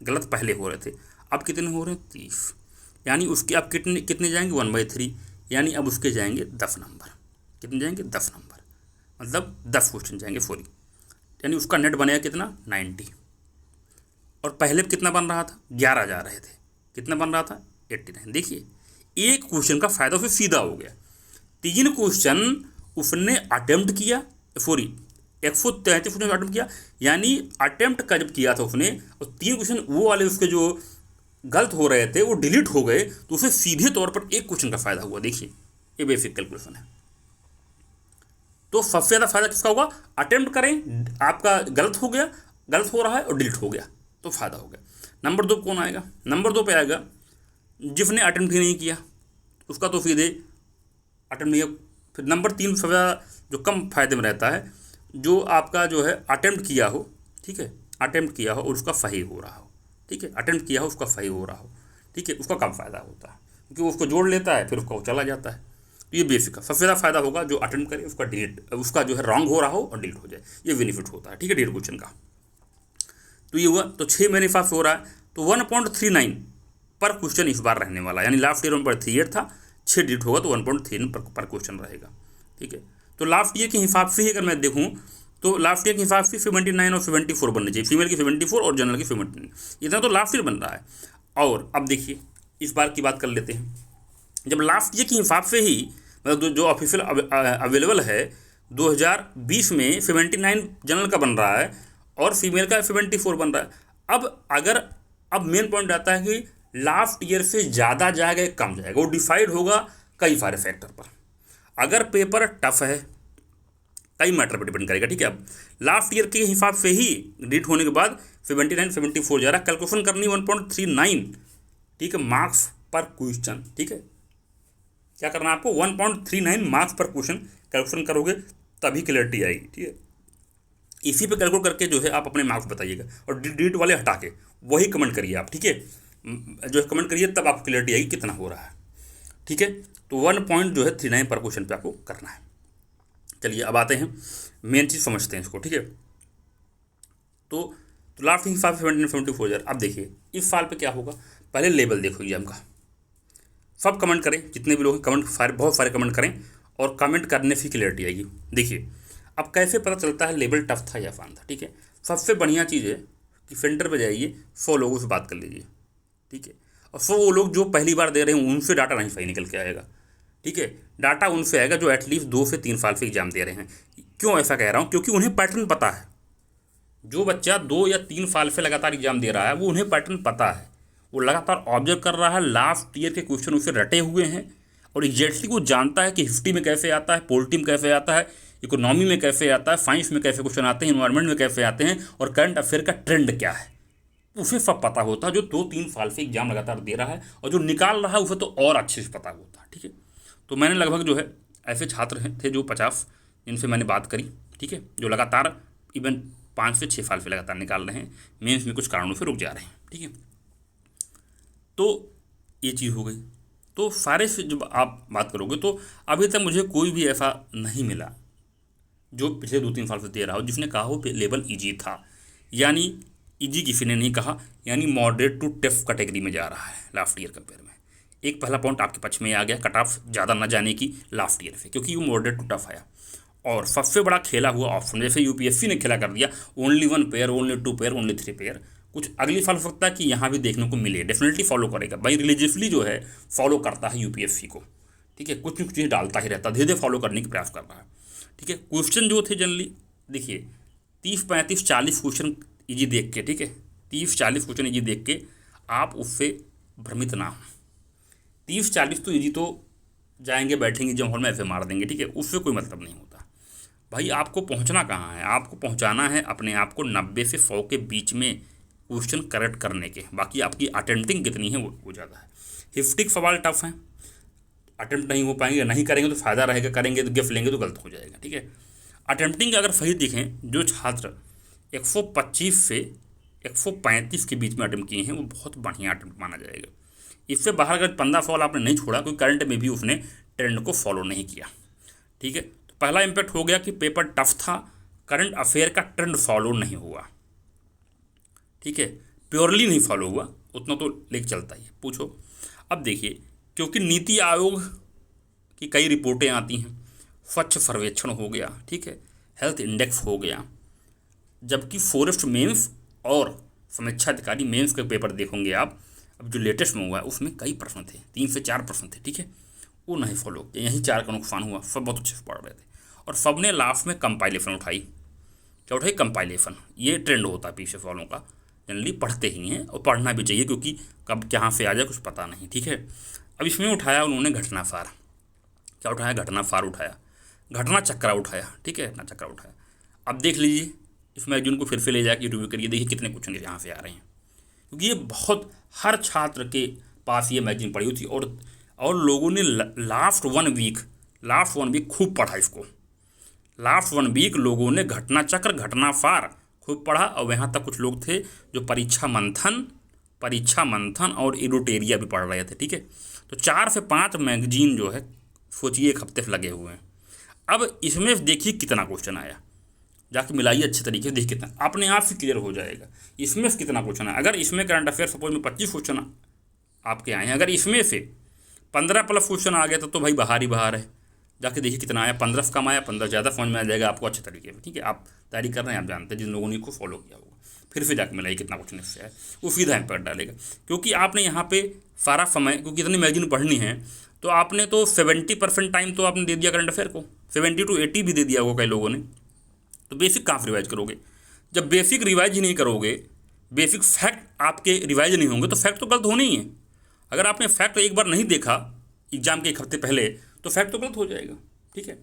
गलत पहले हो रहे थे, अब कितने हो रहे हैं? 30। यानी उसके अब कितने कितने जाएंगे? 1/3, यानी अब उसके जाएंगे 10 नंबर। कितने जाएंगे? 10 नंबर, मतलब 10 क्वेश्चन जाएंगे सॉरी। यानी उसका नेट बनेगा कितना? 90। और पहले कितना बन रहा था? 11 जा रहे थे। कितना बन रहा था? 89। देखिए, एक क्वेश्चन का फ़ायदा उसे सीधा हो गया। 3 क्वेश्चन उसने अटेम्प्ट किया, सॉरी 133 क्वेश्चन अटेम्प्ट किया, यानी अटेम्प्ट का जब किया था उसने, और 3 क्वेश्चन वो वाले उसके जो गलत हो रहे थे वो डिलीट हो गए, तो उसे सीधे तौर पर एक क्वेश्चन का फ़ायदा हुआ। देखिए, ये बेसिक कैलकुलेशन है। तो सबसे ज़्यादा फायदा किसका होगा? अटेम्प्ट करें, आपका गलत हो गया, गलत हो रहा है और डिलीट हो गया, तो फ़ायदा हो गया। नंबर 2 कौन आएगा? नंबर 2 पे आएगा जिसने अटेम्प्ट ही नहीं किया, उसका तो सीधे अटेम्प्ट नहीं है। फिर नंबर 3 सबसे ज़्यादा जो कम फायदे में रहता है, जो आपका जो है अटेम्प्ट किया हो, ठीक है, अटेम्प्ट किया हो और उसका सही हो रहा हो, ठीक है, अटेम्प्ट किया हो उसका सही हो रहा हो, ठीक है, उसका कम फ़ायदा होता है, क्योंकि वो उसको जोड़ लेता है फिर उसका वो चला जाता है। तो ये बेसिक का सबसे ज़्यादा फायदा होगा जो अटेम्प्ट करे, उसका डिलीट, उसका जो है रॉन्ग हो रहा हो और डिलीट हो जाए, ये बेनिफिट होता है, ठीक है, डिलीट क्वेश्चन का। तो ये हुआ, तो 6 मेरे पास हो रहा है, तो 1.39 पर क्वेश्चन इस बार रहने वाला है। यानी लास्ट ईयर 1.38 था, 6 डिलीट होगा तो 1.39 पर क्वेश्चन रहेगा, ठीक है। तो लास्ट ईयर के हिसाब से ही अगर मैं देखूँ तो लास्ट ईयर के हिसाब से 79 और 74 बनने चाहिए, फीमेल की 74 और जनरल की 79, इतना तो लास्ट ईयर बन रहा है। और अब देखिए इस बार की बात कर लेते हैं। जब लास्ट ईयर के हिसाब से ही, मतलब जो ऑफिशियल अवेलेबल है 2020 में 79 जनरल का बन रहा है और फीमेल का 74 बन रहा है। अब मेन पॉइंट आता है कि लास्ट ईयर से ज़्यादा जाएगा या कम जाएगा, वो डिसाइड होगा कई सारे फैक्टर पर। अगर पेपर टफ है, कई मैटर पर डिपेंड करेगा, ठीक है। अब लास्ट ईयर के हिसाब से ही डिलीट होने के बाद 79 74 जा रहा है, कैलकुलेशन करनी 1.39, ठीक है, मार्क्स पर क्वेश्चन, ठीक है। क्या करना है आपको? 1.39 मार्क्स पर क्वेश्चन कैलकुलेशन करोगे तभी क्लियरिटी आएगी, ठीक है। इसी पे कैलकुलेट करके जो है आप अपने मार्क्स बताइएगा, और डिलीट वाले हटा के वही कमेंट करिए आप, ठीक है, जो है कमेंट करिए, तब आपको क्लियरिटी आएगी कितना हो रहा है, ठीक है। तो 1.39 पर क्वेश्चन पे आपको करना है। चलिए अब आते हैं मेन चीज़ समझते हैं इसको, ठीक है। तो लास्ट हिसाब से 74,000। अब देखिए इस साल पे क्या होगा, पहले लेवल देखो एग्जाम का, सब कमेंट करें, जितने भी लोग कमेंट बहुत सारे कमेंट करें, और कमेंट करने से क्लियरिटी आएगी। देखिए अब कैसे पता चलता है लेवल टफ था या आसान था, ठीक है। सबसे बढ़िया चीज़ है कि सेंटर पे जाइए, 100 लोगों से बात कर लीजिए, ठीक है, और 100 वो लोग जो पहली बार दे रहे हैं उनसे डाटा नहीं सही निकल के आएगा, ठीक है। डाटा उनसे आएगा जो एटलीस्ट 2 से 3 साल से एग्जाम दे रहे हैं। क्यों ऐसा कह रहा हूँ? क्योंकि उन्हें पैटर्न पता है। जो बच्चा 2 या 3 साल से लगातार एग्जाम दे रहा है वो उन्हें पैटर्न पता है, वो लगातार ऑब्जर्व कर रहा है, लास्ट ईयर के क्वेश्चन उसे रटे हुए हैं, और एग्जैक्टली वो जानता है कि हिस्ट्री में कैसे आता है, पॉलिटी में कैसे आता है, इकोनॉमी में कैसे आता है, साइंस में कैसे क्वेश्चन आते हैं, इन्वायरमेंट में कैसे आते हैं, और करंट अफेयर का ट्रेंड क्या है। उसे सब पता होता है, जो 2-3 साल से एग्जाम लगातार दे रहा है, और जो निकाल रहा है उसे तो और अच्छे से पता होता है। ठीक है, तो मैंने लगभग जो है ऐसे छात्र थे जो 50, जिनसे मैंने बात करी, ठीक है, जो लगातार इवन 5 से 6 साल से लगातार निकाल रहे हैं, मेंस में कुछ कारणों से रुक जा रहे हैं। ठीक है, तो ये चीज़ हो गई। तो सारे से जब आप बात करोगे तो अभी तक मुझे कोई भी ऐसा नहीं मिला जो पिछले 2-3 साल से दे रहा हो जिसने कहा हो लेवल ईजी था, यानी ईजी किसी ने नहीं कहा, यानी मॉडरेट टू टफ कैटेगरी में जा रहा है लास्ट ईयर कंपेयर में। एक पहला पॉइंट आपके पक्ष में आ गया, कट ऑफ ज़्यादा न जाने की लास्ट ईयर से, क्योंकि वो मॉडरेट टू टफ आया। और सबसे बड़ा खेला हुआ ऑप्शन, जैसे यूपीएससी ने खेला कर दिया, only 1 pair, only 2 pair, only 3 pair, कुछ अगली साल हो सकता है कि यहाँ भी देखने को मिले, डेफिनेटली फॉलो करेगा भाई, रिलीजियसली जो है फॉलो करता है यूपीएससी को। ठीक है, कुछ न कुछ चीज़ डालता ही रहता है, धीरे धीरे फॉलो करने की प्रयास कर रहा है। ठीक है, क्वेश्चन जो थे जनरली देखिए 30-35-40 क्वेश्चन ईजी देख के, ठीक है, 30-40 क्वेश्चन ईजी देख के आप उससे भ्रमित ना हो। 30-40 तो ईजी तो जाएंगे, बैठेंगे जब हॉल में ऐसे मार देंगे, ठीक है, उससे कोई मतलब नहीं होता। भाई आपको पहुंचना कहाँ है, आपको पहुंचाना है अपने आप को 90 से 100 के बीच में क्वेश्चन करेक्ट करने के, बाकी आपकी अटेम्प्टिंग कितनी है वो ज़्यादा है। हिस्ट्री सवाल टफ है, अटेम्प्ट नहीं हो पाएंगे, नहीं करेंगे तो फ़ायदा रहेगा, करेंगे तो गिफ्ट लेंगे तो गलत हो जाएगा। ठीक है, अटेम्प्टिंग अगर सही दिखें, जो छात्र 125 से 135 के बीच में अटेम्प्ट किए हैं वो बहुत बढ़िया अटेम्प्ट माना जाएगा। इससे बाहर अगर 15 सवाल आपने नहीं छोड़ा, कोई करंट में भी उसने ट्रेंड को फॉलो नहीं किया। ठीक है, तो पहला इम्पैक्ट हो गया कि पेपर टफ था, करंट अफेयर का ट्रेंड फॉलो नहीं हुआ। ठीक है, प्योरली नहीं फॉलो हुआ, उतना तो लेके चलता ही है, पूछो। अब देखिए, क्योंकि नीति आयोग की कई रिपोर्टें आती हैं, स्वच्छ सर्वेक्षण हो गया, ठीक है, हेल्थ इंडेक्स हो गया, जबकि फॉरेस्ट मेंस और समीक्षा अधिकारी मेंस के पेपर देखोगे आप, अब जो लेटेस्ट में हुआ है उसमें कई प्रश्न थे, 3 से 4 प्रश्न थे। ठीक है, वो नहीं फॉलो किया, यहीं 4 का नुकसान हुआ। सब बहुत अच्छे से पढ़ रहे थे और सब ने लास्ट में कंपाइलेशन उठाई। क्या उठाई? कंपाइलेशन। ये ट्रेंड होता है पीछे वालों का, जनरली पढ़ते ही हैं और पढ़ना भी चाहिए, क्योंकि कब कहाँ से आ जाए कुछ पता नहीं। ठीक है, अब इसमें उठाया उन्होंने घटनासार। क्या उठाया? घटनासार उठाया, घटना चक्रा उठाया। ठीक है, घटना चक्रा उठाया। अब देख लीजिए, इस मैगजीन को फिर से ले जाकर रिव्यू करिए, देखिए कितने क्वेश्चन यहाँ से आ रहे हैं, क्योंकि ये बहुत हर छात्र के पास ये मैगजीन पड़ी हुई थी और लोगों ने लास्ट वन वीक खूब पढ़ा इसको। लास्ट 1 वीक लोगों ने घटना चक्र, घटनासार खूब पढ़ा, और यहाँ तक कुछ लोग थे जो परीक्षा मंथन और एडोटेरिया भी पढ़ रहे थे। ठीक है, तो 4 से 5 मैगजीन जो है सोचिए 1 हफ्ते से लगे हुए हैं। अब इसमें देखिए कितना क्वेश्चन आया, जाके मिलाइए अच्छे तरीके से, देखिए कितना, अपने आप से क्लियर हो जाएगा इसमें से कितना क्वेश्चन है। अगर इसमें करंट अफेयर सपोज में 25 क्वेश्चन आपके आए हैं, अगर इसमें से 15+ क्वेश्चन आ गया तो भाई बाहर ही बाहर है। जाके देखिए कितना आया, 15 कम आया, 15 ज़्यादा समझ में आ जाएगा आपको अच्छे तरीके से। ठीक है, आप तैयारी कर रहे हैं, आप जानते हैं, जिन लोगों ने इसको फॉलो किया होगा, फिर से जाके मिलाइए कितना क्वेश्चन इससे है, वो सीधा इम्पैक्ट डालेगा। क्योंकि आपने यहाँ पे सारा समय, क्योंकि इतनी मैगजीन पढ़नी है, तो आपने तो 70% टाइम तो आपने दे दिया करंट अफेयर को, 70 to 80 भी दे दिया होगा कई लोगों ने। तो बेसिक कहाँ रिवाइज करोगे? जब बेसिक रिवाइज ही नहीं करोगे, बेसिक फैक्ट आपके रिवाइज नहीं होंगे, तो फैक्ट तो गलत होने ही है। अगर आपने फैक्ट एक बार नहीं देखा एग्जाम के 1 हफ्ते पहले, तो फैक्ट तो गलत हो जाएगा। ठीक है,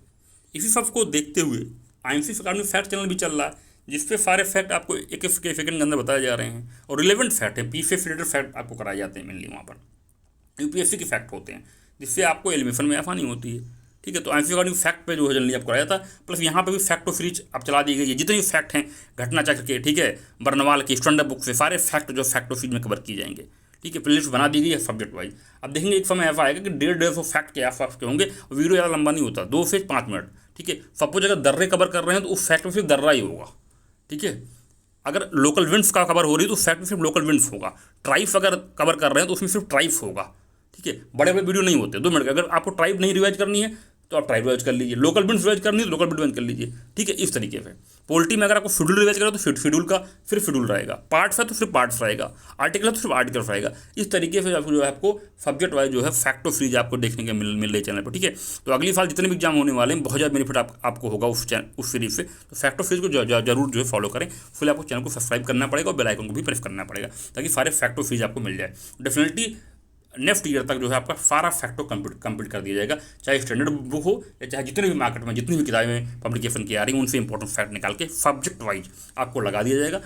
इसी सब को देखते हुए आईएमसी सरकार में फैक्ट चैनल भी चल रहा है, जिसपे सारे फैक्ट आपको एक सेकंड के अंदर बताए जा रहे हैं, और रिलेवेंट फैक्ट है, पीछे रिलेटेड फैक्ट आपको कराए जाते हैं मेनली वहाँ पर। यूपीएससी के फैक्ट होते हैं, जिससे आपको एलिमिनेशन में आसानी होती है। ठीक है, तो आईएमसी सरकार फैक्ट पे जो है जनरली आपको कराया जाता है, प्लस यहाँ पे भी फैक्ट ऑफ फ्रीज अब चला दी गई है, जितने भी फैक्ट हैं घटना चक्र के, ठीक है, बर्नवाल की स्टैंडर्ड बुक से सारे फैक्ट जो फैक्ट ऑफ फ्रीज में कवर किए जाएंगे। ठीक है, प्लेलिस्ट बना दी गई है सब्जेक्ट वाइज। अब देखेंगे एक समय ऐसा आएगा कि 1.5 फैक्ट के आसपास के होंगे, वीडियो ज़्यादा लंबा नहीं होता, 2 से 5 मिनट। ठीक है, सपोज अगर दर्रे कवर कर रहे हैं तो उस फैक्ट में सिर्फ दर्रा ही होगा। ठीक है, अगर लोकल विंड्स का कवर हो रही है तो फैक्ट में सिर्फ लोकल विंड्स होगा। ट्राइब्स अगर कवर कर रहे हैं तो उसमें सिर्फ ट्राइब्स होगा। ठीक है, बड़े बड़े वीडियो नहीं होते 2 मिनट के। अगर आपको ट्राइब नहीं रिवाइज करनी है तो आप ट्राइब रिवाइज कर लीजिए, लोकल विंड्स रिवाइज करनी है तो लोकल विंड रिवाइज कर लीजिए। ठीक है, इस तरीके से पोलिटी में अगर आपको शेड्यूल रिवाइज करें तो शेड्यूल का फिर शेड्यूल रहेगा, पार्ट्स है तो सिर्फ पार्ट्स रहेगा, आर्टिकल है तो सिर्फ आर्टिकल रहेगा। इस तरीके से आपको जो है आपको सब्जेक्ट वाइज जो है फैक्ट ऑफ फ्रीज आपको देखने के मिल रहे चैनल पर। ठीक है, तो अगली साल जितने भी एग्जाम होने वाले हैं बहुत ज़्यादा बेनिफिट आपको होगा उस सीरीज से। तो फैक्ट ऑफ फ्रीज को जरूर जो है फॉलो करें। फिर आपको चैनल को सब्सक्राइब करना पड़ेगा और बेल आइकन को भी प्रेस करना पड़ेगा, ताकि सारे फैक्ट ऑफ फ्रीज आपको मिल जाए। डेफिनेटली नेक्स्ट ईयर तक जो है आपका सारा फैक्टो कंप्लीट कर दिया जाएगा, चाहे स्टैंडर्ड बुक हो या चाहे जितने भी मार्केट में जितनी भी किताबें पब्लिकेशन की आ रही हैं, उनसे इंपॉर्टेंट फैक्ट निकाल के सब्जेक्ट वाइज आपको लगा दिया जाएगा।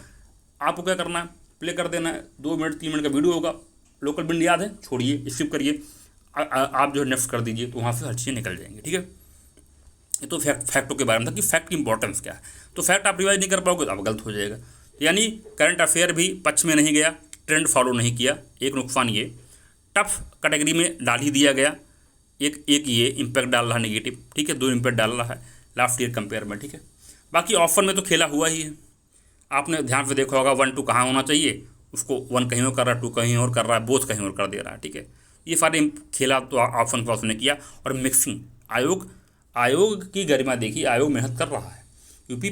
आपको क्या करना है, प्ले कर देना है, 2 मिनट 3 मिनट का वीडियो होगा, लोकल बिंड याद है छोड़िए, स्किप करिए, आप जो है नेक्स्ट कर दीजिए, तो वहाँ से हर चीज़ें निकल जाएंगी। ठीक है, ये तो फैक्टों के बारे में था कि फैक्ट की इंपॉर्टेंस क्या है। तो फैक्ट आप रिवाइज नहीं कर पाओगे तो आप गलत हो जाएगा। यानी करंट अफेयर भी पक्ष में नहीं गया, ट्रेंड फॉलो नहीं किया, एक नुकसान ये। टफ कैटेगरी में डाल ही दिया गया, एक ये इम्पैक्ट डाल रहा है नेगेटिव। ठीक है, 2 इम्पैक्ट डाल रहा है लास्ट ईयर कंपेयर में। ठीक है, बाकी ऑफर में तो खेला हुआ ही है, आपने ध्यान से देखा होगा 1 2 कहाँ होना चाहिए, उसको 1 कहीं और कर रहा है, 2 कहीं और कर रहा है, बोथ कहीं और कर दे रहा है। ठीक है, ये सारे खेला तो ऑप्शन का उसने किया। और मिक्सिंग, आयोग की गरिमा देखिए, आयोग मेहनत कर रहा है। यूपी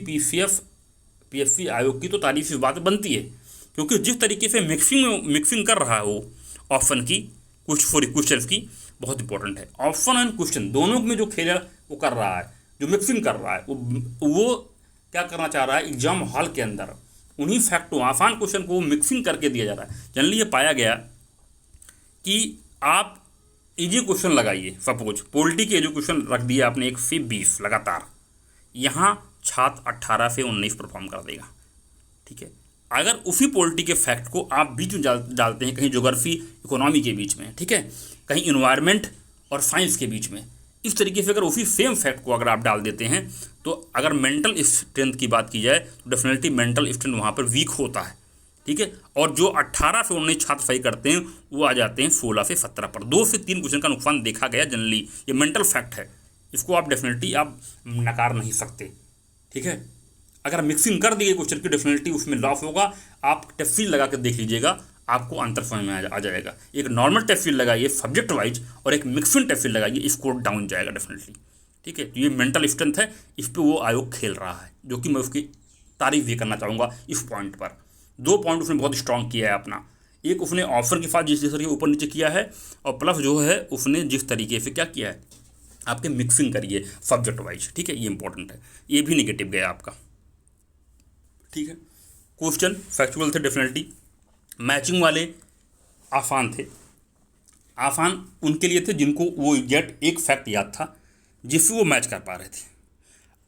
पीएससी आयोग की तो तारीफ इस बात बनती है, क्योंकि जिस तरीके से मिक्सिंग कर रहा है वो ऑप्शन की कुछ क्वेश्चन की, बहुत इंपॉर्टेंट है। ऑप्शन एंड क्वेश्चन दोनों में जो खेल वो कर रहा है, जो मिक्सिंग कर रहा है, वो क्या करना चाह रहा है, एग्जाम हॉल के अंदर उन्हीं फैक्टों आसान क्वेश्चन को मिक्सिंग करके दिया जा रहा है। जनरली ये पाया गया कि आप इजी क्वेश्चन लगाइए, सपोज पॉलिटी के एजुकेशन रख दिया आपने 1 से 20 लगातार, यहाँ छात्र 18 से 19 परफॉर्म कर देगा। ठीक है, अगर उसी पॉलिटी के फैक्ट को आप बीच में डालते हैं, कहीं ज्योग्राफी इकोनॉमी के बीच में, ठीक है, कहीं इन्वायरमेंट और साइंस के बीच में, इस तरीके से अगर उसी सेम फैक्ट को अगर आप डाल देते हैं, तो अगर मेंटल स्ट्रेंथ की बात की जाए तो डेफिनेटली मेंटल स्ट्रेंथ वहाँ पर वीक होता है। ठीक है, और जो 18 से 19 छात्र सही करते हैं वो आ जाते हैं 16 से 17 पर। 2 से 3 क्वेश्चन का नुकसान देखा गया जनरली, ये मेंटल फैक्ट है, इसको आप डेफिनेटली आप नकार नहीं सकते। ठीक है, अगर मिक्सिंग कर दिए क्वेश्चन की डेफिनेटली उसमें लॉस होगा। आप टेस्ट लगा कर देख लीजिएगा, आपको अंतर समझ में आ जाएगा। एक नॉर्मल टेस्ट लगाइए सब्जेक्ट वाइज और एक मिक्सिंग टेस्ट लगाइए, स्कोर डाउन जाएगा डेफिनेटली। ठीक है, तो ये मेंटल स्ट्रेंथ है, इस पर वो आयोग खेल रहा है, जो कि मैं उसकी तारीफ भी करना चाहूँगा इस पॉइंट पर। 2 पॉइंट उसने बहुत स्ट्रॉन्ग किया है अपना, एक उसने ऑफर के साथ जिस तरीके ऊपर नीचे किया है, और प्लस जो है उसने जिस तरीके से क्या किया है, आपके मिक्सिंग करिए सब्जेक्ट वाइज। ठीक है, ये इंपॉर्टेंट है, ये भी निगेटिव गया आपका। ठीक है, क्वेश्चन फैक्चुअल थे डेफिनेटली, मैचिंग वाले आसान थे। आसान उनके लिए थे जिनको वो एग्जैक्ट एक फैक्ट याद था जिससे वो मैच कर पा रहे थे।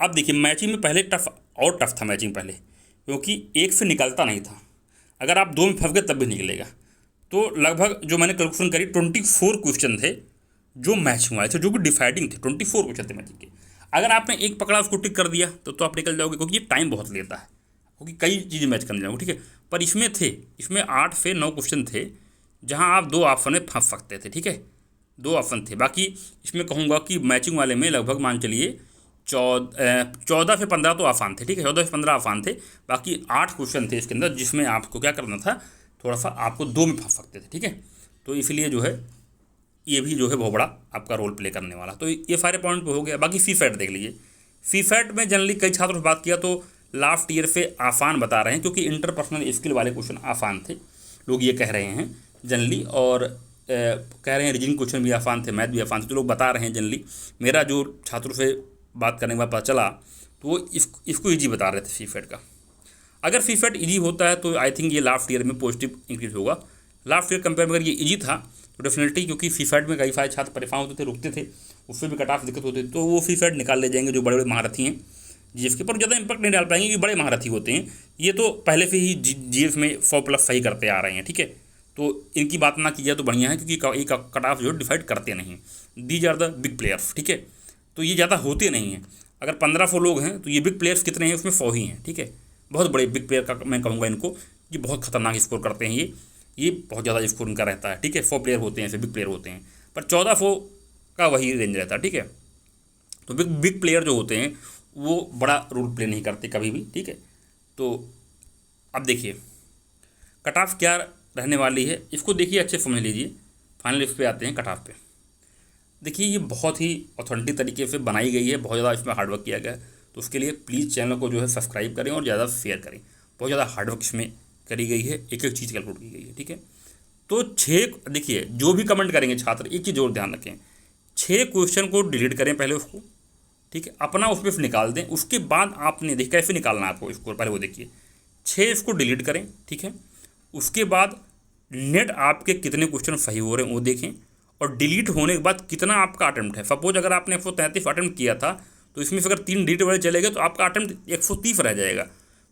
अब देखिए मैचिंग में पहले टफ था मैचिंग पहले, क्योंकि एक से निकलता नहीं था, अगर आप 2 में फंस गए तब भी निकलेगा। तो लगभग जो मैंने कैलकुलेशन करी 24 क्वेश्चन थे जो मैचिंग वाले थे, जो कि डिसाइडिंग थे। 24 क्वेश्चन थे मैचिंग के, अगर आपने एक पकड़ा उसको टिक कर दिया तो आप निकल जाओगे, क्योंकि ये टाइम बहुत लेता है, क्योंकि कई चीज़ें मैच करने जाओगे। ठीक है, पर इसमें 8 से 9 क्वेश्चन थे जहां आप 2 ऑप्शन में फंस सकते थे। ठीक है, 2 ऑप्शन थे, बाकी इसमें कहूँगा कि मैचिंग वाले में लगभग मान चलिए 14 से 15 तो आसान थे। ठीक है, 14 से 15 आसान थे, बाकी 8 क्वेश्चन थे इसके अंदर जिसमें आपको क्या करना था, थोड़ा सा आपको 2 में फंस सकते थे। ठीक है, तो इसलिए जो है ये भी जो है बहुत बड़ा आपका रोल प्ले करने वाला। तो ये सारे पॉइंट हो गया। बाकी फीफैट देख लीजिए, फीफैट में जनरली कई छात्रों से बात किया तो लास्ट ईयर से आसान बता रहे हैं, क्योंकि इंटरपर्सनल स्किल वाले क्वेश्चन आसान थे, लोग ये कह रहे हैं जनरली, और कह रहे हैं रीजनिंग क्वेश्चन भी आसान थे, मैथ भी आसान थे, तो लोग बता रहे हैं जनरली। मेरा जो छात्रों से बात करने के बाद पता चला तो वो इसको ईजी बता रहे थे फीफैट का। अगर फीफैट ईजी होता है तो आई थिंक ये लास्ट ईयर में पॉजिटिव इंक्रीज होगा। लास्ट ईयर कंपेयर में अगर ये ईजी था तो डेफिनेटली, क्योंकि फीफैट में कई सारे छात्र परेशान होते थे, रुकते थे, उससे भी कट ऑफ दिक्कत होती थी, तो वो फीफैट निकाल ले जाएंगे जो बड़े बड़े महारथी हैं। जीएस के पर ज़्यादा इंपैक्ट नहीं डाल पाएंगे, कि बड़े महारथी होते हैं, ये तो पहले से ही जीएस में 100+ सही करते आ रहे हैं। ठीक है, तो इनकी बात ना की जाए तो बढ़िया है, क्योंकि एक कट ऑफ जो डिसाइड करते नहीं, these are the big players. ठीक है, तो ये ज़्यादा होते नहीं हैं। अगर 1500 लोग हैं तो ये बिग प्लेयर्स कितने हैं, उसमें 100 ही हैं। ठीक है, बहुत बड़े बिग प्लेयर का मैं कहूँगा इनको, ये बहुत खतरनाक स्कोर करते हैं, ये बहुत ज़्यादा स्कोर इनका रहता है। ठीक है, 100 प्लेयर होते हैं, ऐसे बिग प्लेयर होते हैं, पर 1400 का वही रेंज रहता है। ठीक है, तो बिग प्लेयर जो होते हैं वो बड़ा रोल प्ले नहीं करते कभी भी। ठीक है, तो अब देखिए कट ऑफ क्या रहने वाली है, इसको देखिए अच्छे समझ लीजिए। फाइनल इस पे आते हैं कट ऑफ पे। देखिए ये बहुत ही ऑथेंटिक तरीके से बनाई गई है, बहुत ज़्यादा इसमें हार्डवर्क किया गया है, तो उसके लिए प्लीज़ चैनल को जो है सब्सक्राइब करें और ज़्यादा शेयर करें। बहुत ज़्यादा हार्डवर्क इसमें करी गई है, एक एक चीज़ कैलकुलेट की गई है। ठीक है, तो 6 देखिए जो भी कमेंट करेंगे छात्र, एक चीज़ और ध्यान रखें, 6 क्वेश्चन को डिलीट करें पहले उसको। ठीक है, अपना उस पर निकाल दें, उसके बाद आपने देख कैसे निकालना है आपको स्कोर, पहले वो देखिए। 6 इसको डिलीट करें। ठीक है, उसके बाद नेट आपके कितने क्वेश्चन सही हो रहे हैं वो देखें, और डिलीट होने के बाद कितना आपका अटेम्प्ट है। सपोज अगर आपने 133 अटेम्प्ट किया था तो इसमें से अगर 3 डिलीट वाले चले गए तो आपका अटेम्प्ट 130 रह जाएगा।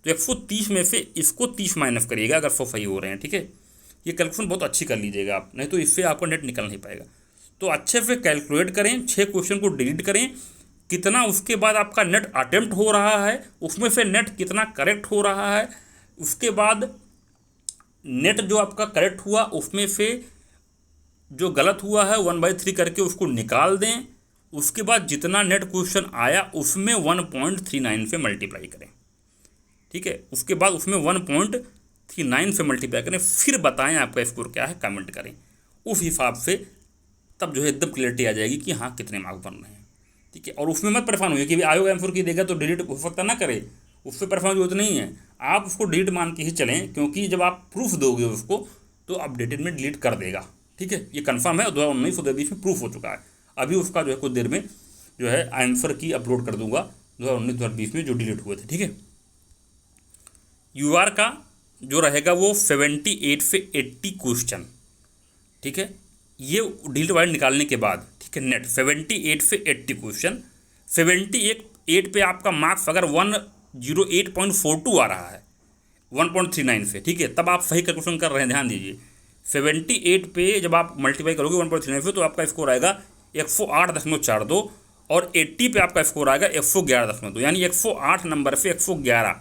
तो 130 में से इसको 30 माइनस करिएगा अगर 100 सही हो रहे हैं, ठीक है। ये कैलकुलेशन बहुत अच्छी कर लीजिएगा आप, नहीं तो इससे आपका नेट निकल नहीं पाएगा। तो अच्छे से कैलकुलेट करें, 6 क्वेश्चन को डिलीट करें, कितना उसके बाद आपका नेट अटेम्प्ट हो रहा है, उसमें से नेट कितना करेक्ट हो रहा है, उसके बाद नेट जो आपका करेक्ट हुआ उसमें से जो गलत हुआ है 1/3 करके उसको निकाल दें। उसके बाद जितना नेट क्वेश्चन आया उसमें 1.39 से मल्टीप्लाई करें, ठीक है। उसके बाद उसमें 1.39 से मल्टीप्लाई करें, फिर बताएं आपका स्कोर क्या है, कमेंट करें। उस हिसाब से तब जो है एकदम क्लियरिटी आ जाएगी कि हाँ कितने मार्क्स बन रहे हैं, ठीक है। और उसमें मत परेशान होइए कि आयोग M4 की देगा तो डिलीट हो सकता ना करे, उससे परेशान जरूरत नहीं है। आप उसको डिलीट मान के ही चलें, क्योंकि जब आप प्रूफ दोगे उसको तो अपडेटेड में डिलीट कर देगा, ठीक है। ये कंफर्म है, 2019-2020 में प्रूफ हो चुका है। अभी उसका जो है कुछ देर में जो है आंसर की अपलोड कर दूंगा 2019-2020 में जो डिलीट हुए थे, ठीक है। UR का जो रहेगा वो 78 से 80 क्वेश्चन, ठीक है। ये डिलीट वाले निकालने के बाद, ठीक है, नेट 78 से 80 क्वेश्चन, 78 पे आपका मार्क्स अगर 108.42 आ रहा है 1.39 से, ठीक है, तब आप सही कैलकुलेशन कर रहे हैं, ध्यान दीजिए। 78 पे जब आप मल्टीप्लाई करोगे 1.39 से तो आपका स्कोर आएगा 108.42 और 80 पे आपका स्कोर आएगा 111.2, यानी 108 नंबर से 111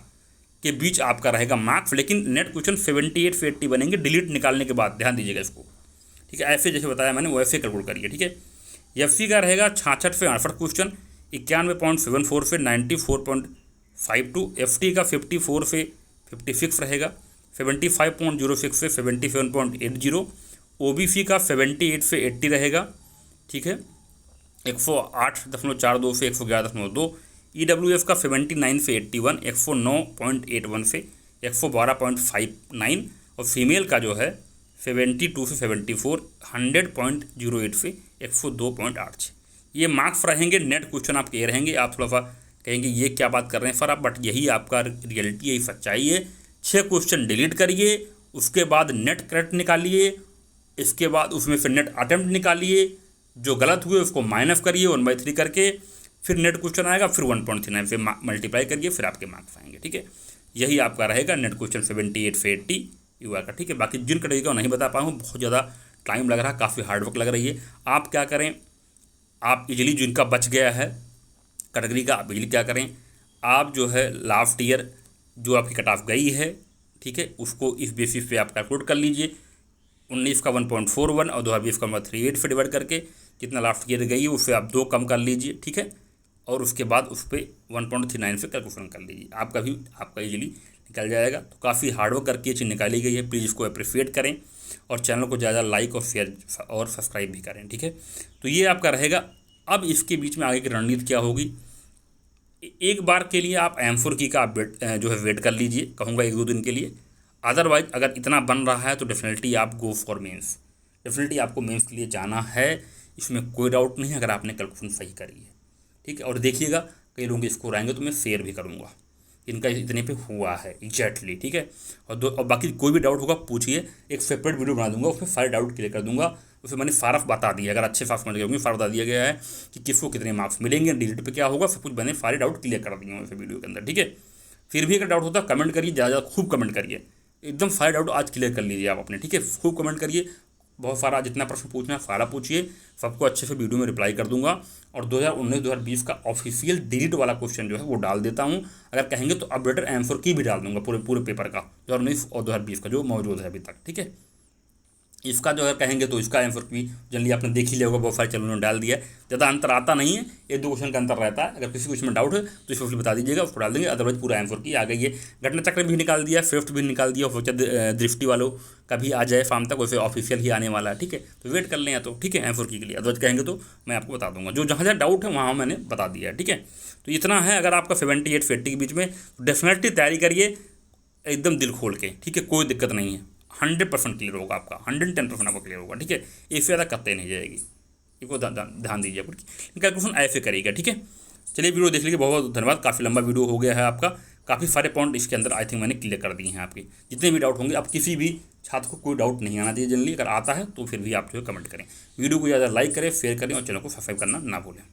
के बीच आपका रहेगा मार्क्स। लेकिन नेट क्वेश्चन 78 से 80 बनेंगे डिलीट निकालने के बाद, ध्यान दीजिएगा इसको, ठीक है। ऐसे जैसे बताया मैंने वैसे कैलकुलेट करिए, ठीक है। FC का रहेगा 66 से 68 क्वेश्चन, 91.74 से 94.52, FT का 54 से 56 रहेगा, 75.06 से 77.80, OBC का 78 से 80 रहेगा, ठीक है, 108.42 से 111.2, EWF का 79 से 81, 109.81 से 112.59 और फीमेल का जो है 72 से 74, 100.08 से 102.86। ये मार्क्स रहेंगे, नेट क्वेश्चन आपके ये रहेंगे। आप थोड़ा सा कहेंगे ये क्या बात कर रहे हैं सर आप, बट यही आपका रियलिटी, यही सच्चाई है। 6 क्वेश्चन डिलीट करिए, उसके बाद नेट करेक्ट निकालिए, इसके बाद उसमें से नेट अटेम्प्ट निकालिए, जो गलत हुए उसको माइनस करिए 1/3 करके, फिर नेट क्वेश्चन आएगा, फिर 1.39 से मल्टीप्लाई करिए, फिर आपके मार्क्स आएंगे, ठीक है। यही आपका रहेगा नेट क्वेश्चन 78 से 80 UR का, ठीक है। बाकी जिन कैटेगरी का नहीं बता पाऊँ, बहुत ज़्यादा टाइम लग रहा है, काफ़ी हार्डवर्क लग रही है। आप क्या करें, आप इजली जिनका बच गया है कैटेगरी का, आप इजली क्या करें, आप जो है लास्ट ईयर जो आपकी कट ऑफ गई है, ठीक है, उसको इस बेसिस पे आप कैलकुलेट कर लीजिए। 19 का 1.41 और 2020 का 1.38 से डिवाइड करके कितना लास्ट ईयर गई है उससे आप 2 कम कर लीजिए, ठीक है। और उसके बाद उस पर 1.39 से कैलकुलेशन कर लीजिए, आपका इजीली निकल जाएगा। तो काफ़ी हार्डवर्क करके ये चीज़ निकाली गई है, प्लीज़ इसको अप्रिशिएट करें और चैनल को ज़्यादा लाइक और शेयर और सब्सक्राइब भी करें, ठीक है। तो ये आपका रहेगा। अब इसके बीच में आगे की रणनीति क्या होगी, एक बार के लिए आप M4 की का आप जो है वेट कर लीजिए, कहूँगा 1-2 दिन के लिए। अदरवाइज अगर इतना बन रहा है तो डेफिनेटली आप गो फॉर मेंस, डेफिनेटली आपको मेंस के लिए जाना है, इसमें कोई डाउट नहीं है अगर आपने कैलकुलेशन सही करी है, ठीक है। और देखिएगा कई लोगों के स्कोर आएंगे तो मैं शेयर भी करूँगा इनका इतने पे हुआ है एग्जैक्टली, ठीक है। और बाकी कोई भी डाउट होगा पूछिए, एक सेपरेट वीडियो बना दूंगा, उसमें सारे डाउट क्लियर कर दूंगा। उसमें मैंने सारा बता दिया, अगर अच्छे साफ समझ गए होंगे, सारा बता दिया गया है कि किसको कितने मार्क्स मिलेंगे, डिलीट पे क्या होगा, सब कुछ मैंने सारे डाउट क्लियर कर दिए हैं वीडियो के अंदर, ठीक है। फिर भी अगर डाउट होता कमेंट करिए, ज़्यादा खूब कमेंट करिए, एकदम सारे डाउट आज क्लियर कर लीजिए आप अपने, ठीक है। खूब कमेंट करिए, बहुत सारा जितना प्रश्न पूछना है सारा पूछिए, सबको अच्छे से वीडियो में रिप्लाई कर दूंगा। और 2019-2020 का ऑफिशियल डिलीट वाला क्वेश्चन जो है वो डाल देता हूँ, अगर कहेंगे तो अपडेटेड आंसर की भी डाल दूंगा पूरे पेपर का 2019 और 2020 का जो मौजूद है अभी तक, ठीक है। इसका जो अगर कहेंगे तो इसका आंसर भी जनरली आपने देख ही लिया होगा, बहुत सारे चैनलों ने डाल दिया है, ज़्यादा अंतर आता नहीं है, 1-2 क्वेश्चन का अंतर रहता है। अगर किसी क्वेश्चन में डाउट है तो इसको बता दीजिएगा, उसको डाल देंगे, अदरवाइज पूरा आंसर की आ गई है। घटना चक्र भी निकाल दिया, स्विफ्ट भी निकाल दिया, सोचा दृष्टि वालों का भी आ जाए शाम तक, वैसे ऑफिशियल ही आने वाला है, ठीक है। तो वेट कर लें या तो, ठीक है, आंसर की के लिए, अदरवाइज कहेंगे तो मैं आपको बता दूंगा, जो जहाँ जहाँ डाउट है वहाँ मैंने बता दिया है, ठीक है। तो इतना है, अगर आपका 78 से 80 के बीच में डेफिनेटली तैयारी करिए एकदम दिल खोल के, ठीक है, कोई दिक्कत नहीं है, 100% क्लियर होगा आपका, 110% आपका क्लियर होगा, ठीक है। इससे ज़्यादा करते नहीं जाएगी, इसको ध्यान दीजिए, कैलकुलेशन ऐसे करिएगा, ठीक है। चलिए वीडियो देख लीजिए, बहुत बहुत धन्यवाद, काफ़ी लंबा वीडियो हो गया है आपका, काफ़ी सारे पॉइंट इसके अंदर आई थिंक मैंने क्लियर कर दिए हैं आपके, जितने भी डाउट होंगे। अब किसी भी छात्र को कोई डाउट नहीं आना चाहिए जनरली, अगर आता है तो फिर भी आप जो है कमेंट करें, वीडियो को ज़्यादा लाइक करें, शेयर करें और चैनल को सब्सक्राइब करना ना भूलें।